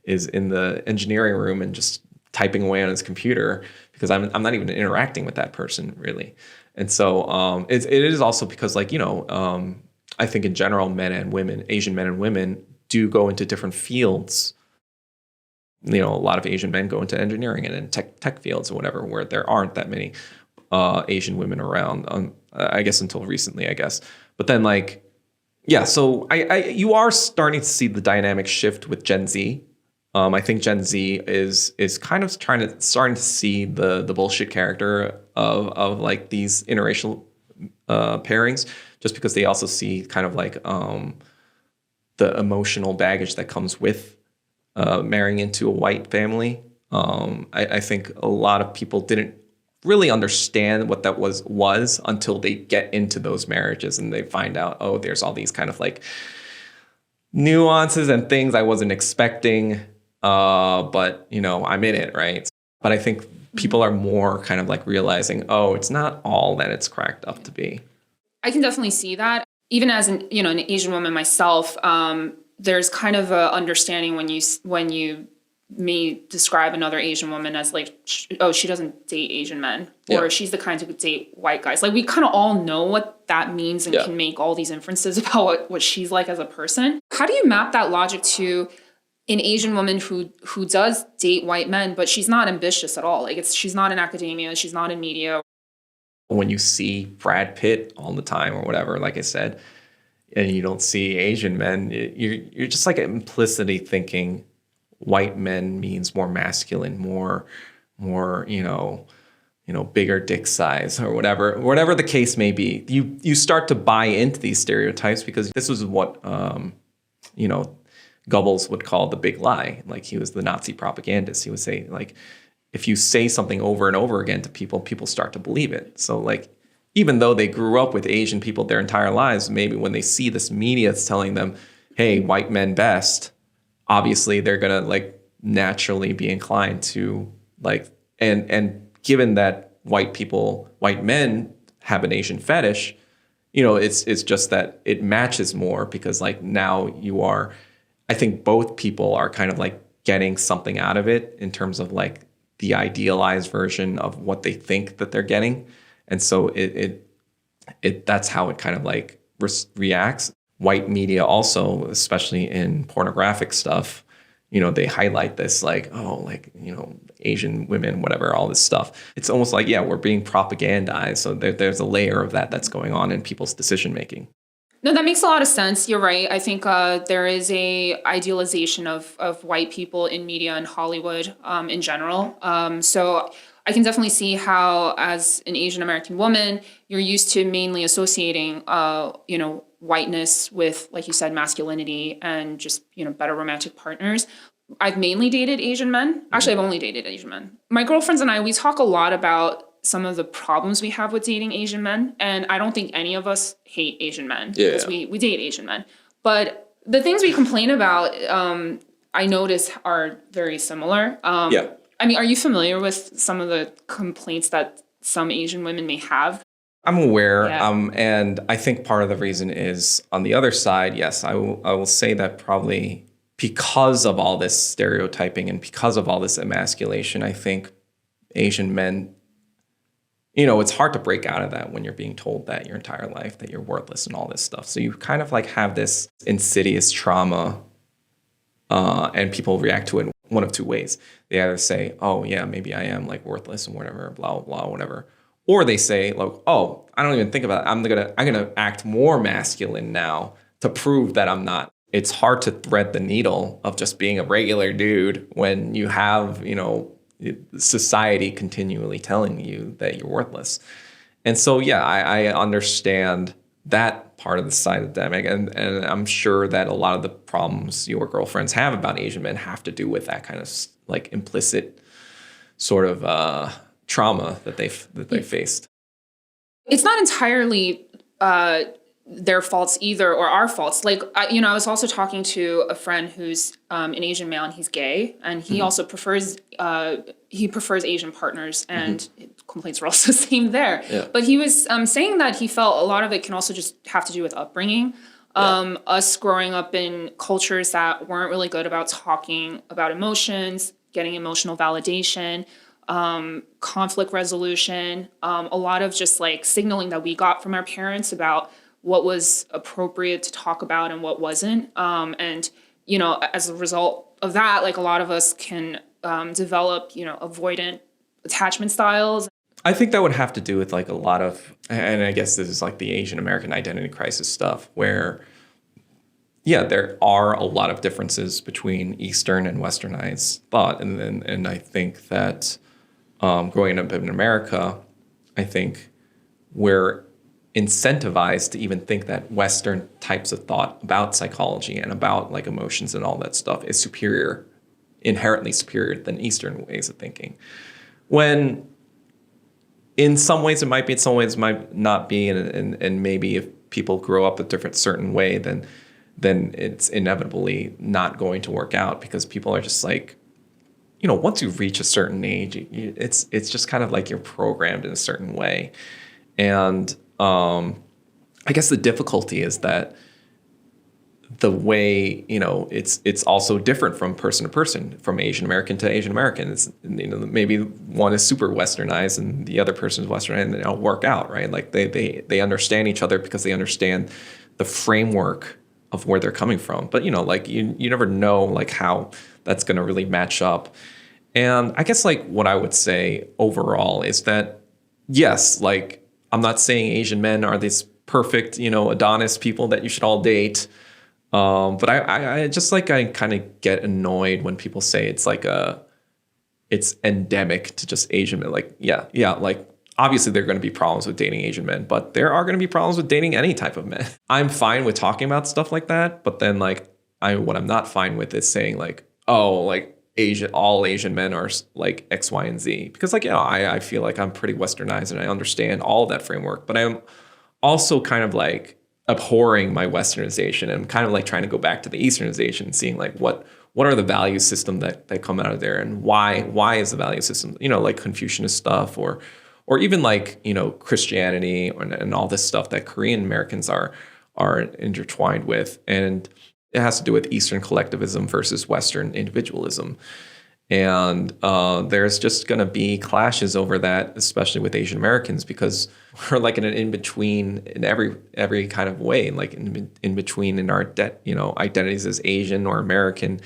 in the engineering room and just typing away on his computer, because I'm not even interacting with that person really. And so it is also because, like, I think in general, men and women, Asian men and women, do go into different fields. A lot of Asian men go into engineering and in tech fields or whatever, where there aren't that many Asian women around, I guess, until recently, I guess. But then, like, yeah, so you are starting to see the dynamic shift with Gen Z. I think Gen Z is kind of starting to see the bullshit character of like these interracial pairings, just because they also see kind of like the emotional baggage that comes with marrying into a white family. I think a lot of people didn't really understand what that was until they get into those marriages and they find out, oh, there's all these kind of like nuances and things I wasn't expecting. But I'm in it, right? But I think people are more kind of like realizing, oh, it's not all that it's cracked up to be. I can definitely see that. Even as an Asian woman myself, there's kind of a understanding when you may describe another Asian woman as like, oh, she doesn't date Asian men, or she's the kind who could date white guys. Like, we kind of all know what that means and can make all these inferences about what she's like as a person. How do you map that logic to an Asian woman who does date white men, but she's not ambitious at all? Like, she's not in academia, she's not in media. When you see Brad Pitt all the time or whatever, like I said, and you don't see Asian men, you're just like implicitly thinking white men means more masculine, more bigger dick size or whatever the case may be. You start to buy into these stereotypes, because this was what Goebbels would call the big lie. Like, he was the Nazi propagandist. He would say, like, if you say something over and over again to people, people start to believe it. So, like, even though they grew up with Asian people their entire lives, maybe when they see this media that's telling them, hey, white men best, obviously they're going to like naturally be inclined to like, and given that white men have an Asian fetish, it's just that it matches more, because like now I think both people are kind of like getting something out of it in terms of like the idealized version of what they think that they're getting. And so that's how it kind of like reacts. White media also, especially in pornographic stuff, they highlight this like, oh, like, Asian women, whatever, all this stuff. It's almost like, yeah, we're being propagandized. So there's a layer of that's going on in people's decision making. No, that makes a lot of sense. You're right. I think there is a idealization of white people in media and Hollywood in general. So I can definitely see how, as an Asian American woman, you're used to mainly associating, whiteness with, like you said, masculinity and just, better romantic partners. I've mainly dated Asian men. Actually, I've only dated Asian men. My girlfriends and I, we talk a lot about some of the problems we have with dating Asian men. And I don't think any of us hate Asian men, because we date Asian men. But the things we complain about, I notice, are very similar. I mean, are you familiar with some of the complaints that some Asian women may have? I'm aware. And I think part of the reason is on the other side. Yes, I will say that probably because of all this stereotyping and because of all this emasculation, I think Asian men, it's hard to break out of that when you're being told that your entire life that you're worthless and all this stuff. So you kind of like have this insidious trauma, and people react to it in one of two ways. They either say, oh yeah, maybe I am like worthless and whatever, blah, blah, blah, whatever. Or they say, like, oh, I don't even think about it. I'm gonna act more masculine now to prove that I'm not. It's hard to thread the needle of just being a regular dude when you have, society continually telling you that you're worthless. And so, yeah, I understand that part of the side of the dynamic. And I'm sure that a lot of the problems your girlfriends have about Asian men have to do with that kind of like implicit sort of trauma that they faced. It's not entirely their faults either, or our faults. Like, I was also talking to a friend who's an Asian male, and he's gay, and he also prefers Asian partners, and complaints are also the same there. Yeah. But he was saying that he felt a lot of it can also just have to do with upbringing. Us growing up in cultures that weren't really good about talking about emotions, getting emotional validation, conflict resolution, a lot of just like signaling that we got from our parents about what was appropriate to talk about and what wasn't. And, as a result of that, like a lot of us can develop, avoidant attachment styles. I think that would have to do with like a lot of, and I guess this is like the Asian American identity crisis stuff where, yeah, there are a lot of differences between Eastern and Westernized thought. And I think that growing up in America, I think we're incentivized to even think that Western types of thought about psychology and about like emotions and all that stuff is superior, inherently superior than Eastern ways of thinking. When in some ways it might be, in some ways it might not be, and maybe if people grow up a different certain way, then it's inevitably not going to work out because people are just like, once you reach a certain age, it's just kind of like you're programmed in a certain way. And I guess the difficulty is that the way, it's also different from person to person, from Asian American to Asian American. It's, maybe one is super Westernized and the other person is Westernized, and they don't work out, right? Like they understand each other because they understand the framework of where they're coming from. But, like you never know like how that's going to really match up. And I guess like what I would say overall is that, yes, like I'm not saying Asian men are these perfect, Adonis people that you should all date. But I just like, I kind of get annoyed when people say it's like it's endemic to just Asian men. Like, yeah. Like obviously there are going to be problems with dating Asian men, but there are going to be problems with dating any type of men. I'm fine with talking about stuff like that. But then like, what I'm not fine with is saying like, oh, like all Asian men are like X, Y, and Z. Because like, I feel like I'm pretty Westernized and I understand all of that framework, but I'm also kind of like abhorring my Westernization and kind of like trying to go back to the Easternization, seeing like what are the value system that come out of there, and why is the value system, like Confucianist stuff or even like, Christianity and all this stuff that Korean Americans are intertwined with. And it has to do with Eastern collectivism versus Western individualism. And there's just going to be clashes over that, especially with Asian Americans, because we're like in an in-between in every kind of way, like in between in our identities as Asian or American,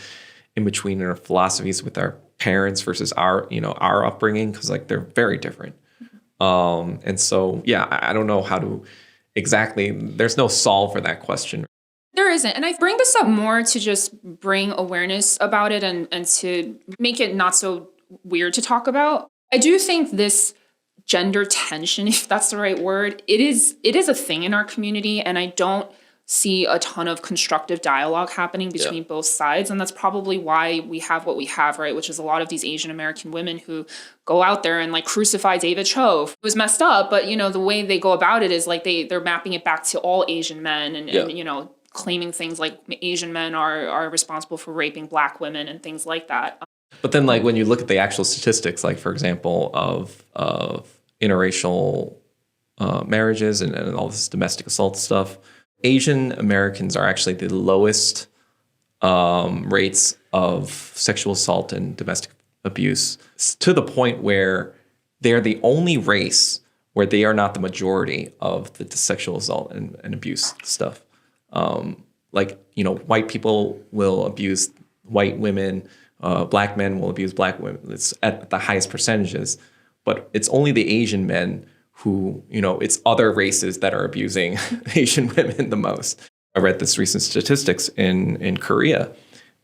in between in our philosophies with our parents versus our upbringing, because like they're very different. And so, yeah, I don't know how to exactly, there's no solve for that question. There isn't. And I bring this up more to just bring awareness about it and to make it not so weird to talk about. I do think this gender tension, if that's the right word, it is a thing in our community. And I don't see a ton of constructive dialogue happening between both sides. And that's probably why we have what we have, right? Which is a lot of these Asian American women who go out there and like crucify David Cho. It was messed up, but the way they go about it is like they're mapping it back to all Asian men and claiming things like Asian men are responsible for raping Black women and things like that. But then, like, when you look at the actual statistics, like, for example, of interracial marriages and all this domestic assault stuff, Asian Americans are actually the lowest rates of sexual assault and domestic abuse, to the point where they're the only race where they are not the majority of the sexual assault and abuse stuff. White people will abuse white women, Black men will abuse Black women. It's at the highest percentages, but it's only the Asian men who, it's other races that are abusing Asian women the most. I read this recent statistics in Korea,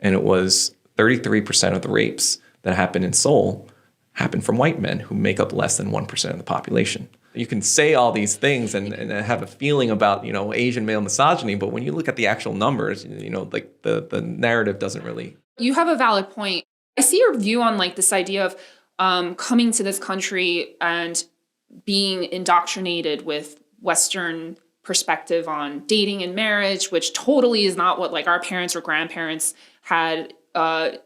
and it was 33% of the rapes that happened in Seoul happened from white men who make up less than 1% of the population. You can say all these things and have a feeling about, Asian male misogyny, but when you look at the actual numbers, like the narrative doesn't really. You have a valid point. I see your view on like this idea of coming to this country and being indoctrinated with Western perspective on dating and marriage, which totally is not what like our parents or grandparents had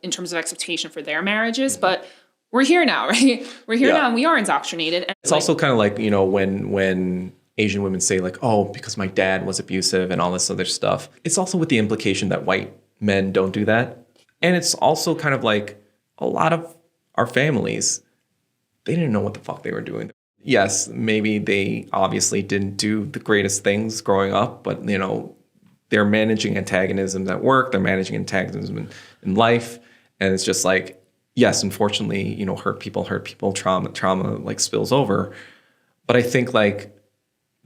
in terms of expectation for their marriages. Mm-hmm. But we're here now, right? We're here now and we are indoctrinated. And it's also kind of like, when Asian women say like, oh, because my dad was abusive and all this other stuff. It's also with the implication that white men don't do that. And it's also kind of like a lot of our families, they didn't know what the fuck they were doing. Yes, maybe they obviously didn't do the greatest things growing up, but, they're managing antagonisms at work. They're managing antagonism in life. And it's just like, yes, unfortunately, hurt people, trauma like spills over. But I think like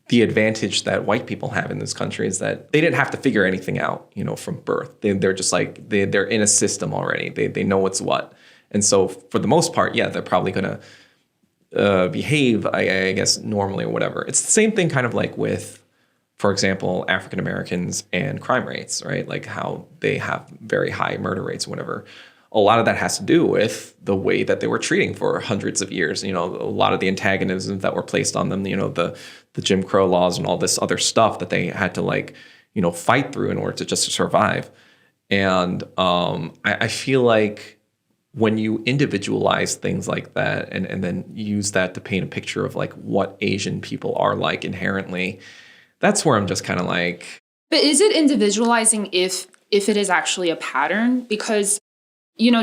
the advantage that white people have in this country is that they didn't have to figure anything out, from birth. They're just like, they're in a system already. They know what's what. And so for the most part, yeah, they're probably going to behave, I guess, normally or whatever. It's the same thing kind of like with, for example, African Americans and crime rates, right? Like how they have very high murder rates or whatever. A lot of that has to do with the way that they were treating for hundreds of years. A lot of the antagonisms that were placed on them, the Jim Crow laws and all this other stuff that they had to like, fight through in order to just survive. And I feel like when you individualize things like that and then use that to paint a picture of like what Asian people are like inherently, that's where I'm just kind of like. But is it individualizing if it is actually a pattern? Because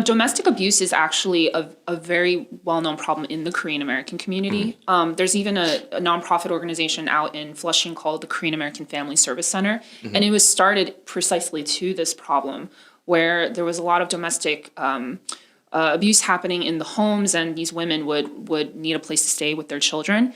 domestic abuse is actually a very well-known problem in the Korean American community. Mm-hmm. There's even a nonprofit organization out in Flushing called the Korean American Family Service Center. Mm-hmm. And it was started precisely to this problem where there was a lot of domestic abuse happening in the homes, and these women would need a place to stay with their children.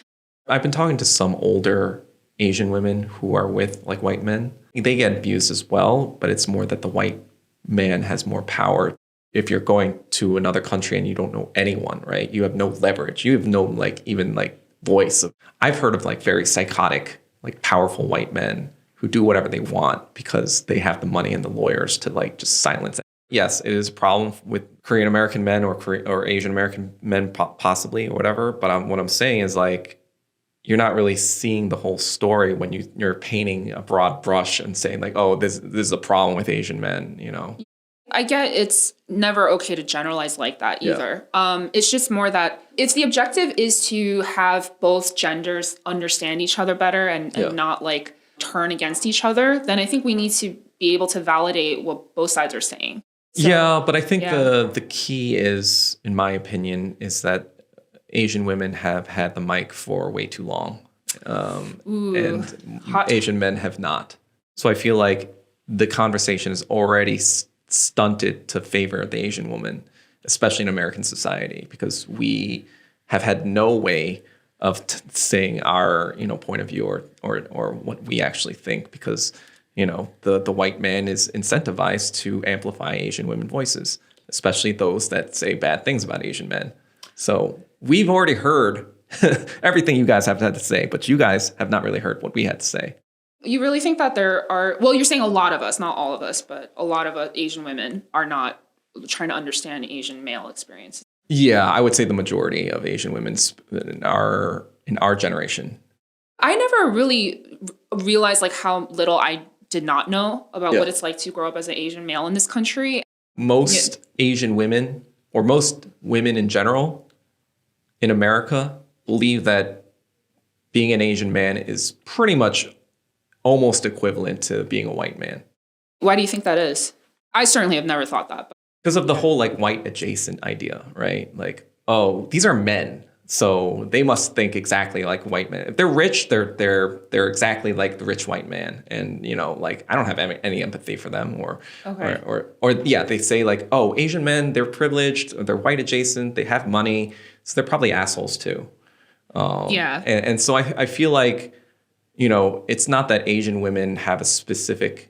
I've been talking to some older Asian women who are with like white men. They get abused as well, but it's more that the white man has more power. If you're going to another country and you don't know anyone, right? You have no leverage. You have no even voice. I've heard of like very psychotic, like powerful white men who do whatever they want because they have the money and the lawyers to like just silence it. Yes, it is a problem with Korean American men or Asian American men possibly or whatever. But what I'm saying is like, you're not really seeing the whole story when you're painting a broad brush and saying like, oh, this is a problem with Asian men, I get it's never okay to generalize like that either. Yeah. It's just more that if the objective is to have both genders understand each other better and not like turn against each other, then I think we need to be able to validate what both sides are saying. So, yeah, but I think the key is, in my opinion, is that Asian women have had the mic for way too long. And Asian men have not. So I feel like the conversation is already stunted to favor the Asian woman, especially in American society, because we have had no way of saying our point of view or what we actually think, because the white man is incentivized to amplify Asian women voices, especially those that say bad things about Asian men. So we've already heard everything you guys have had to say, but you guys have not really heard what we had to say. You really think that there are, well, you're saying a lot of us, not all of us, but a lot of Asian women are not trying to understand Asian male experience. Yeah, I would say the majority of Asian women in our generation. I never really realized like how little I did not know about what it's like to grow up as an Asian male in this country. Most Asian women, or most women in general in America, believe that being an Asian man is pretty much almost equivalent to being a white man. Why do you think that is? I certainly have never thought that. Because of the whole like white adjacent idea, right? Like, oh, these are men, so they must think exactly like white men. If they're rich, they're exactly like the rich white man, and like I don't have any empathy for them, or they say like, oh, Asian men, they're privileged, or they're white adjacent, they have money, so they're probably assholes too. Yeah. And so I feel like, it's not that Asian women have a specific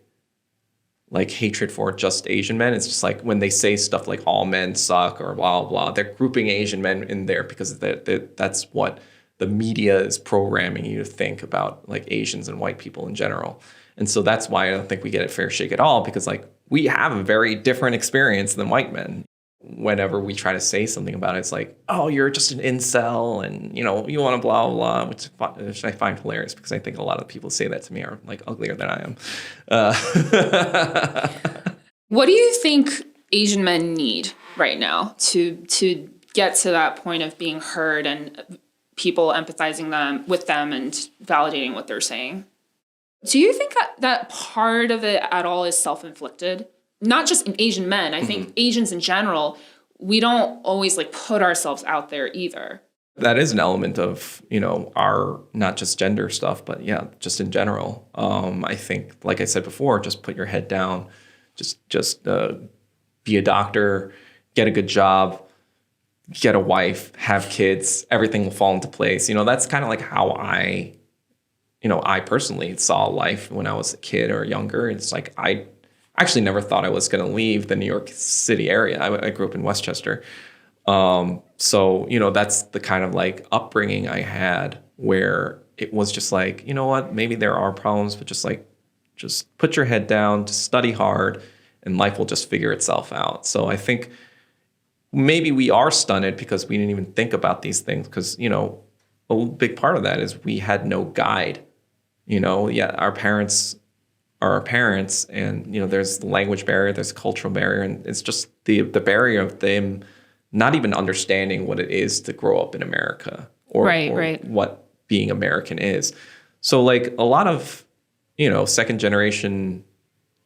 like hatred for just Asian men. It's just like when they say stuff like all men suck or blah, blah, they're grouping Asian men in there because that's what the media is programming you to think about like Asians and white people in general. And so that's why I don't think we get a fair shake at all, because like we have a very different experience than white men. Whenever we try to say something about it, it's like, oh, you're just an incel and, you want to blah, blah, which I find hilarious because I think a lot of people say that to me are like uglier than I am. What do you think Asian men need right now to get to that point of being heard and people empathizing with them and validating what they're saying? Do you think that part of it at all is self-inflicted? Not just in Asian men. I think Asians in general, we don't always like put ourselves out there either. That is an element of, our not just gender stuff, but yeah, just in general. I think, like I said before, just put your head down, just be a doctor, get a good job, get a wife, have kids, everything will fall into place. That's kind of like how I personally saw life when I was a kid or younger. It's like I actually never thought I was going to leave the New York City area. I grew up in Westchester. So, that's the kind of like upbringing I had where it was just like, you know what, maybe there are problems, but just put your head down, just study hard, and life will just figure itself out. So I think maybe we are stunted because we didn't even think about these things because, a big part of that is we had no guide. Our parents are our parents, and there's the language barrier, there's a cultural barrier, and it's just the barrier of them not even understanding what it is to grow up in America or what being American is. So like a lot of second generation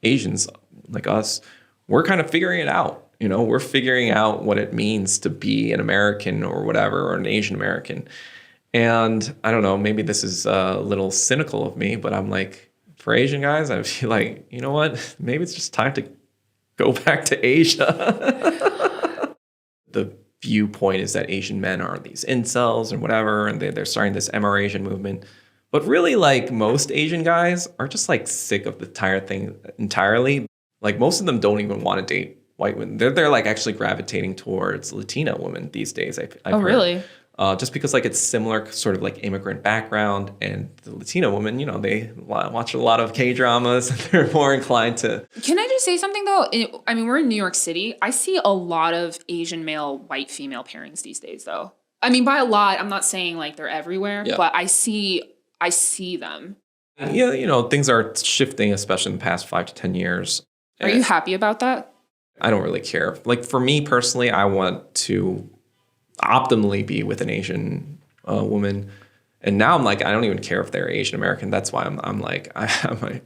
Asians like us, we're kind of figuring it out. We're figuring out what it means to be an American or whatever, or an Asian American. And I don't know, maybe this is a little cynical of me, but I'm like, for Asian guys, I feel like, you know what? Maybe it's just time to go back to Asia. The viewpoint is that Asian men are these incels and whatever, and they're starting this MRAsian movement. But really, like, most Asian guys are just, like, sick of the entire thing entirely. Like, most of them don't even want to date white women. They're like, actually gravitating towards Latina women these days, I've heard. Really? Just because like it's similar sort of like immigrant background, and the Latino women, they watch a lot of K-dramas and they're more inclined to. Can I just say something though? We're in New York City. I see a lot of Asian male, white female pairings these days though. By a lot, I'm not saying like they're everywhere, but I see them. Yeah, things are shifting, especially in the past 5 to 10 years. Are you happy about that? I don't really care. Like for me personally, I want to optimally be with an Asian woman, and now I'm like, I don't even care if they're Asian American. That's why I'm like, I might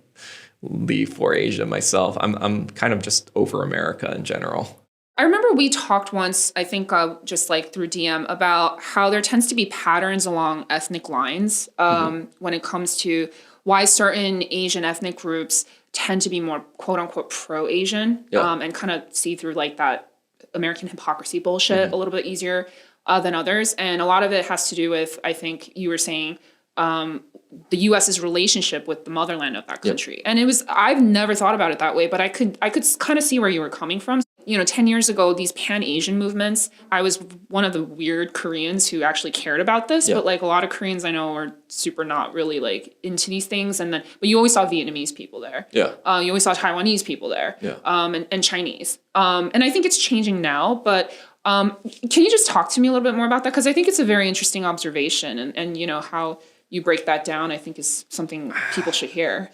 leave for Asia myself. I'm kind of just over America in general. I remember we talked once, I think just like through DM, about how there tends to be patterns along ethnic lines when it comes to why certain Asian ethnic groups tend to be more quote unquote pro-Asian and kind of see through like that American hypocrisy bullshit a little bit easier than others. And a lot of it has to do with, I think you were saying, the U.S.'s relationship with the motherland of that country. And I've never thought about it that way, but I could kind of see where you were coming from. 10 years ago, these Pan-Asian movements, I was one of the weird Koreans who actually cared about this, but like a lot of Koreans I know are super not really like into these things. But you always saw Vietnamese people there. Yeah. You always saw Taiwanese people there. Yeah. And Chinese. And I think it's changing now, but can you just talk to me a little bit more about that? Because I think it's a very interesting observation, and how you break that down, I think is something people should hear.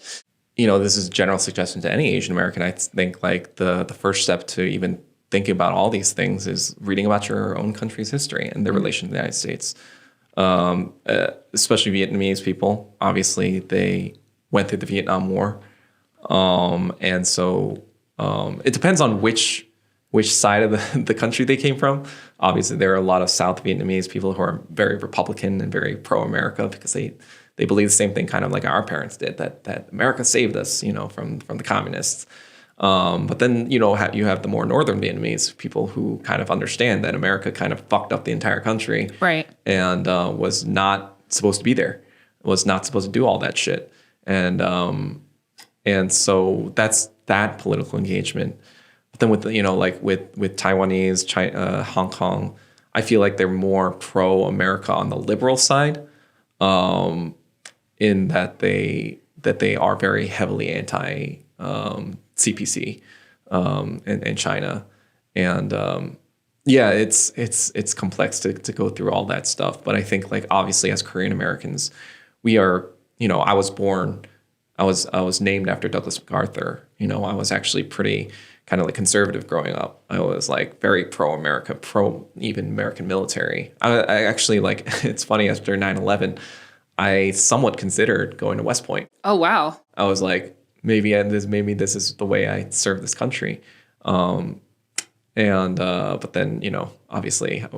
This is a general suggestion to any Asian American. I think like the first step to even thinking about all these things is reading about your own country's history and their relation to the United States. Especially Vietnamese people. Obviously, they went through the Vietnam War. And so it depends on which side of the country they came from. Obviously, there are a lot of South Vietnamese people who are very Republican and very pro-America because they believe the same thing kind of like our parents did, that America saved us, from the communists. But then, you have the more northern Vietnamese people who kind of understand that America kind of fucked up the entire country. Right. And was not supposed to be there, was not supposed to do all that shit. And so that's that political engagement. But then with, with Taiwanese, China, Hong Kong, I feel like they're more pro-America on the liberal side, in that they are very heavily anti CPC in China, and it's complex to go through all that stuff. But I think like obviously as Korean Americans, we are I was named after Douglas MacArthur. I was actually pretty kind of like conservative growing up. I was like very pro-America, pro even American military. I actually like it's funny after 9/11. I somewhat considered going to West Point. Oh, wow. I was like, maybe this is the way I serve this country. But then, obviously I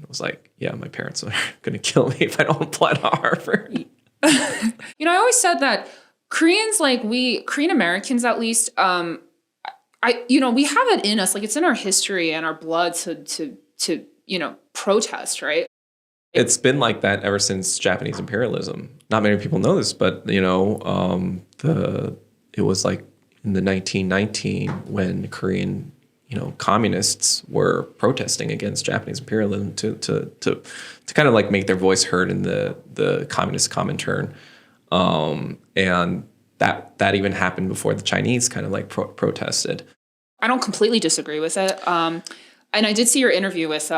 was like, yeah, my parents are going to kill me if I don't apply to Harvard. I always said that Koreans, Korean Americans at least, we have it in us, like it's in our history and our blood to protest, right? It's been like that ever since Japanese imperialism. Not many people know this, but it was like in the 1919 when Korean, communists were protesting against Japanese imperialism to kind of like make their voice heard in the communist Comintern, and that even happened before the Chinese kind of like protested. I don't completely disagree with it. And I did see your interview with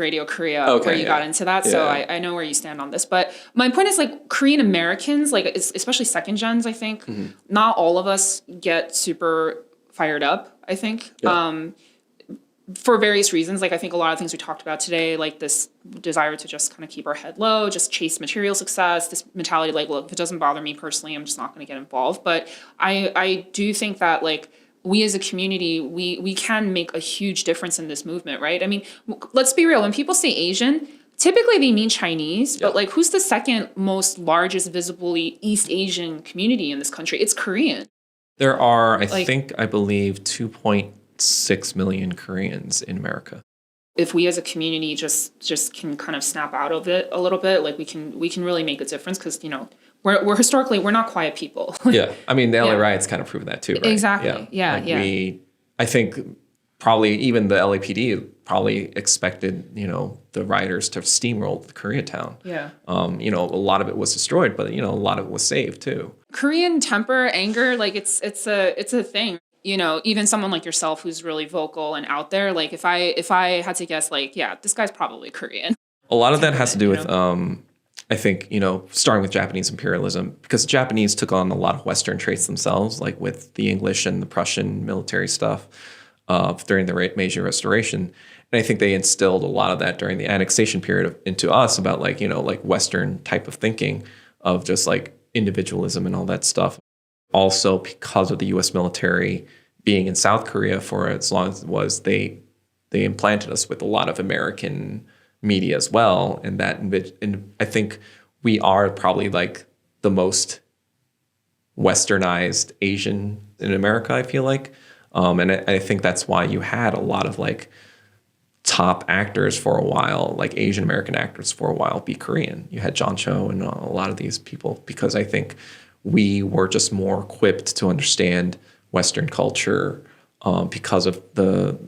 Radio Korea where you got into that. So I know where you stand on this. But my point is like Korean Americans, like especially second gens, I think, not all of us get super fired up, I think, for various reasons. Like I think a lot of things we talked about today, like this desire to just kind of keep our head low, just chase material success, this mentality like, look, if it doesn't bother me personally, I'm just not going to get involved. But I do think that like, we as a community, we can make a huge difference in this movement, right? I mean, let's be real. When people say Asian, typically they mean Chinese, but like who's the second most largest visibly East Asian community in this country? It's Korean. There are, I believe 2.6 million Koreans in America. If we as a community just can kind of snap out of it a little bit, like we can really make a difference because, we're historically, we're not quiet people. Yeah. I mean, the LA riots kind of prove that too, right? Exactly. Yeah. I think probably even the LAPD probably expected, the rioters to steamroll Koreatown. Yeah. A lot of it was destroyed, but, a lot of it was saved too. Korean temper, anger, like it's a thing. Even someone like yourself who's really vocal and out there, like if I had to guess, like, yeah, this guy's probably Korean. A lot of that has to do with, I think, starting with Japanese imperialism, because the Japanese took on a lot of Western traits themselves, like with the English and the Prussian military stuff during the Meiji Restoration. And I think they instilled a lot of that during the annexation period into us about like, like Western type of thinking of just like individualism and all that stuff. Also, because of the U.S. military being in South Korea for as long as it was, they implanted us with a lot of American media as well, and I think we are probably like the most westernized Asian in America, I feel like, and I think that's why you had a lot of like top actors for a while, like Asian American actors for a while, be Korean. You had John Cho and a lot of these people, because I think we were just more equipped to understand Western culture because of the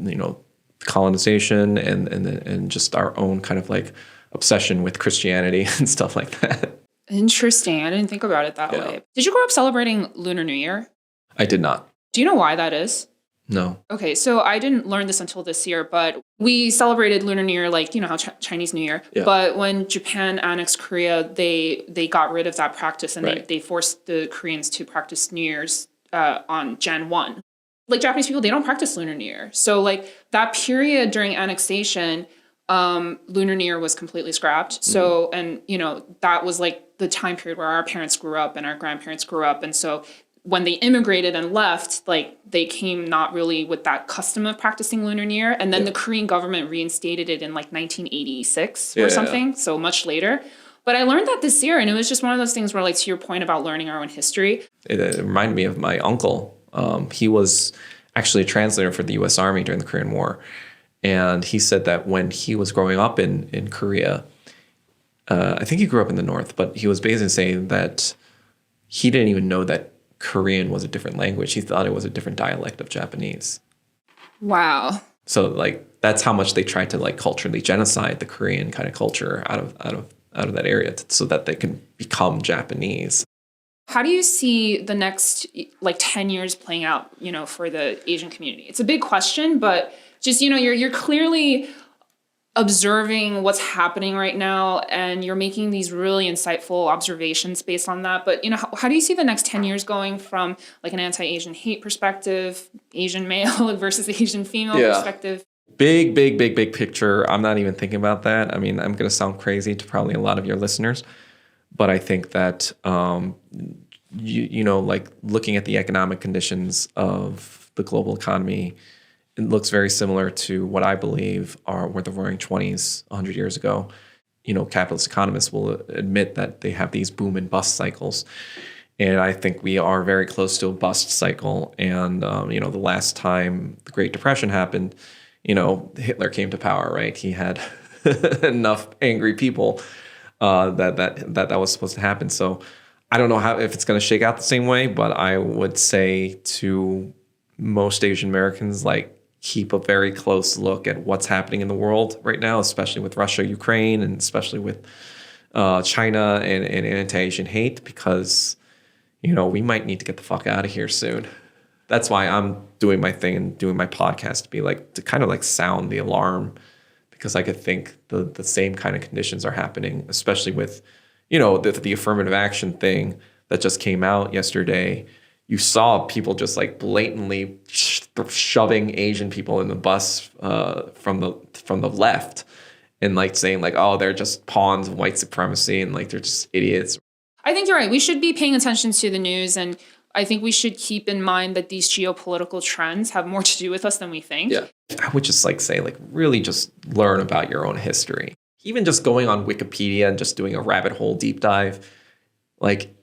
colonization and just our own kind of like obsession with Christianity and stuff like that. Interesting. I didn't think about it that way. Did you grow up celebrating Lunar New Year? I did not. Do you know why that is? No. Okay, so I didn't learn this until this year, but we celebrated Lunar New Year like, how Chinese New Year. Yeah. But when Japan annexed Korea, they got rid of that practice and they forced the Koreans to practice New Year's on Jan 1. Like Japanese people, they don't practice Lunar New Year. So like that period during annexation, Lunar New Year was completely scrapped. So, and that was like the time period where our parents grew up and our grandparents grew up. And so when they immigrated and left, like they came not really with that custom of practicing Lunar New Year. And then the Korean government reinstated it in like 1986 or something. So much later. But I learned that this year, and it was just one of those things where, like, to your point about learning our own history. It reminded me of my uncle. He was actually a translator for the U.S. Army during the Korean War. And he said that when he was growing up in Korea, I think he grew up in the North, but he was basically saying that he didn't even know that Korean was a different language. He thought it was a different dialect of Japanese. Wow. So like that's how much they tried to like culturally genocide the Korean kind of culture out of that area so that they can become Japanese. How do you see the next like 10 years playing out, for the Asian community? It's a big question, but just, you're clearly observing what's happening right now, and you're making these really insightful observations based on that. But, how do you see the next 10 years going from like an anti-Asian hate perspective, Asian male versus Asian female perspective? Big picture. I'm not even thinking about that. I mean, I'm going to sound crazy to probably a lot of your listeners, but I think that, like looking at the economic conditions of the global economy, it looks very similar to what I believe were the Roaring 20s 100 years ago. Capitalist economists will admit that they have these boom and bust cycles. And I think we are very close to a bust cycle. And, the last time the Great Depression happened, Hitler came to power, right? He had enough angry people that was supposed to happen. So I don't know if it's going to shake out the same way, but I would say to most Asian Americans, like, keep a very close look at what's happening in the world right now, especially with Russia, Ukraine, and especially with China and anti-Asian hate, because, we might need to get the fuck out of here soon. That's why I'm doing my thing and doing my podcast to kind of like sound the alarm, because I could think the same kind of conditions are happening, especially with, the affirmative action thing that just came out yesterday. You saw people just like blatantly shoving Asian people in the bus from the left, and like saying like, oh, they're just pawns of white supremacy and like they're just idiots. I think you're right. We should be paying attention to the news, and I think we should keep in mind that these geopolitical trends have more to do with us than we think. Yeah. I would just say really just learn about your own history. Even just going on Wikipedia and just doing a rabbit hole deep dive, like,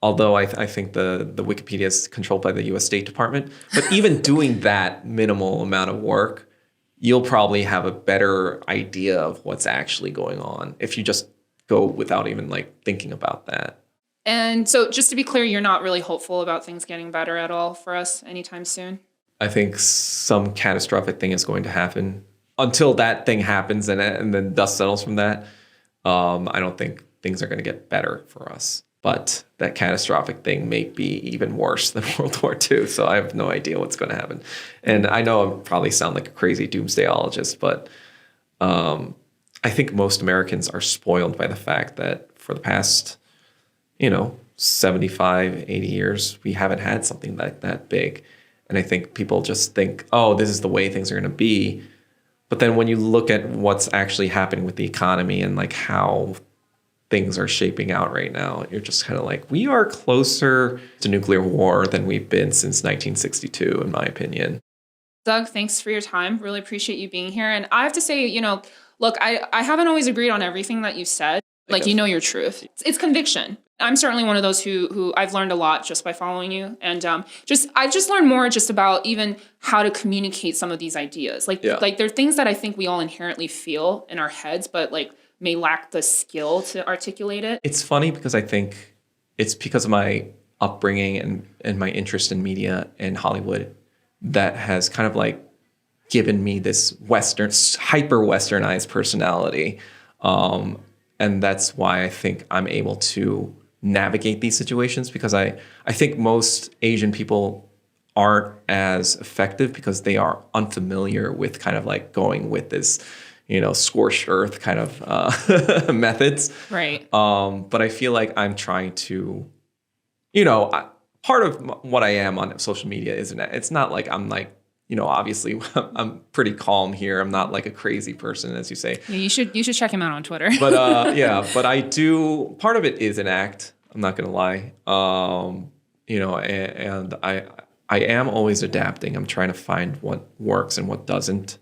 although I think the Wikipedia is controlled by the U.S. State Department, but even doing that minimal amount of work, you'll probably have a better idea of what's actually going on if you just go without even like thinking about that. And so just to be clear, you're not really hopeful about things getting better at all for us anytime soon? I think some catastrophic thing is going to happen. Until that thing happens and then dust settles from that, I don't think things are going to get better for us. But that catastrophic thing may be even worse than World War II. So I have no idea what's going to happen. And I know I probably sound like a crazy doomsdayologist, but I think most Americans are spoiled by the fact that for the past, 75, 80 years, we haven't had something like that big. And I think people just think, oh, this is the way things are going to be. But then when you look at what's actually happening with the economy and like how things are shaping out right now, you're just kind of like, we are closer to nuclear war than we've been since 1962, in my opinion. Doug, thanks for your time. Really appreciate you being here. And I have to say, look, I haven't always agreed on everything that you've said. Like, your truth. It's conviction. I'm certainly one of those who I've learned a lot just by following you. And I've just learned more just about even how to communicate some of these ideas. Like there are things that I think we all inherently feel in our heads, but like may lack the skill to articulate it. It's funny because I think it's because of my upbringing and my interest in media and Hollywood that has kind of like given me this hyper Westernized personality. And that's why I think I'm able to navigate these situations, because I think most Asian people aren't as effective because they are unfamiliar with kind of like going with this, scorched earth kind of methods. Right. But I feel like I'm trying to, part of what I am on social media it's not like I'm like, obviously I'm pretty calm here. I'm not like a crazy person, as you say. Yeah, you should check him out on Twitter. But but I do, part of it is an act. I'm not going to lie. And I am always adapting. I'm trying to find what works and what doesn't.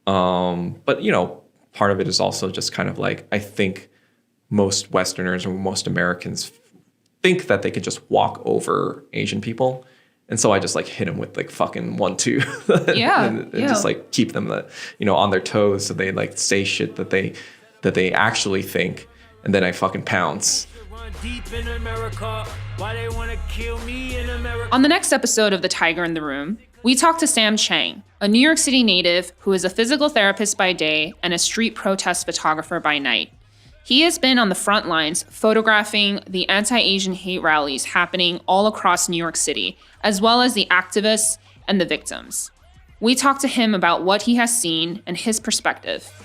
But part of it is also just kind of like, I think most Westerners or most Americans think that they could just walk over Asian people And so I just like hit them with like fucking 1-2 and just like keep them, on their toes so they like say shit that they actually think. And then I fucking pounce. On the next episode of The Tiger in the Room, we talk to Sam Cheng, a New York City native who is a physical therapist by day and a street protest photographer by night. He has been on the front lines photographing the anti-Asian hate rallies happening all across New York City, as well as the activists and the victims. We talk to him about what he has seen and his perspective.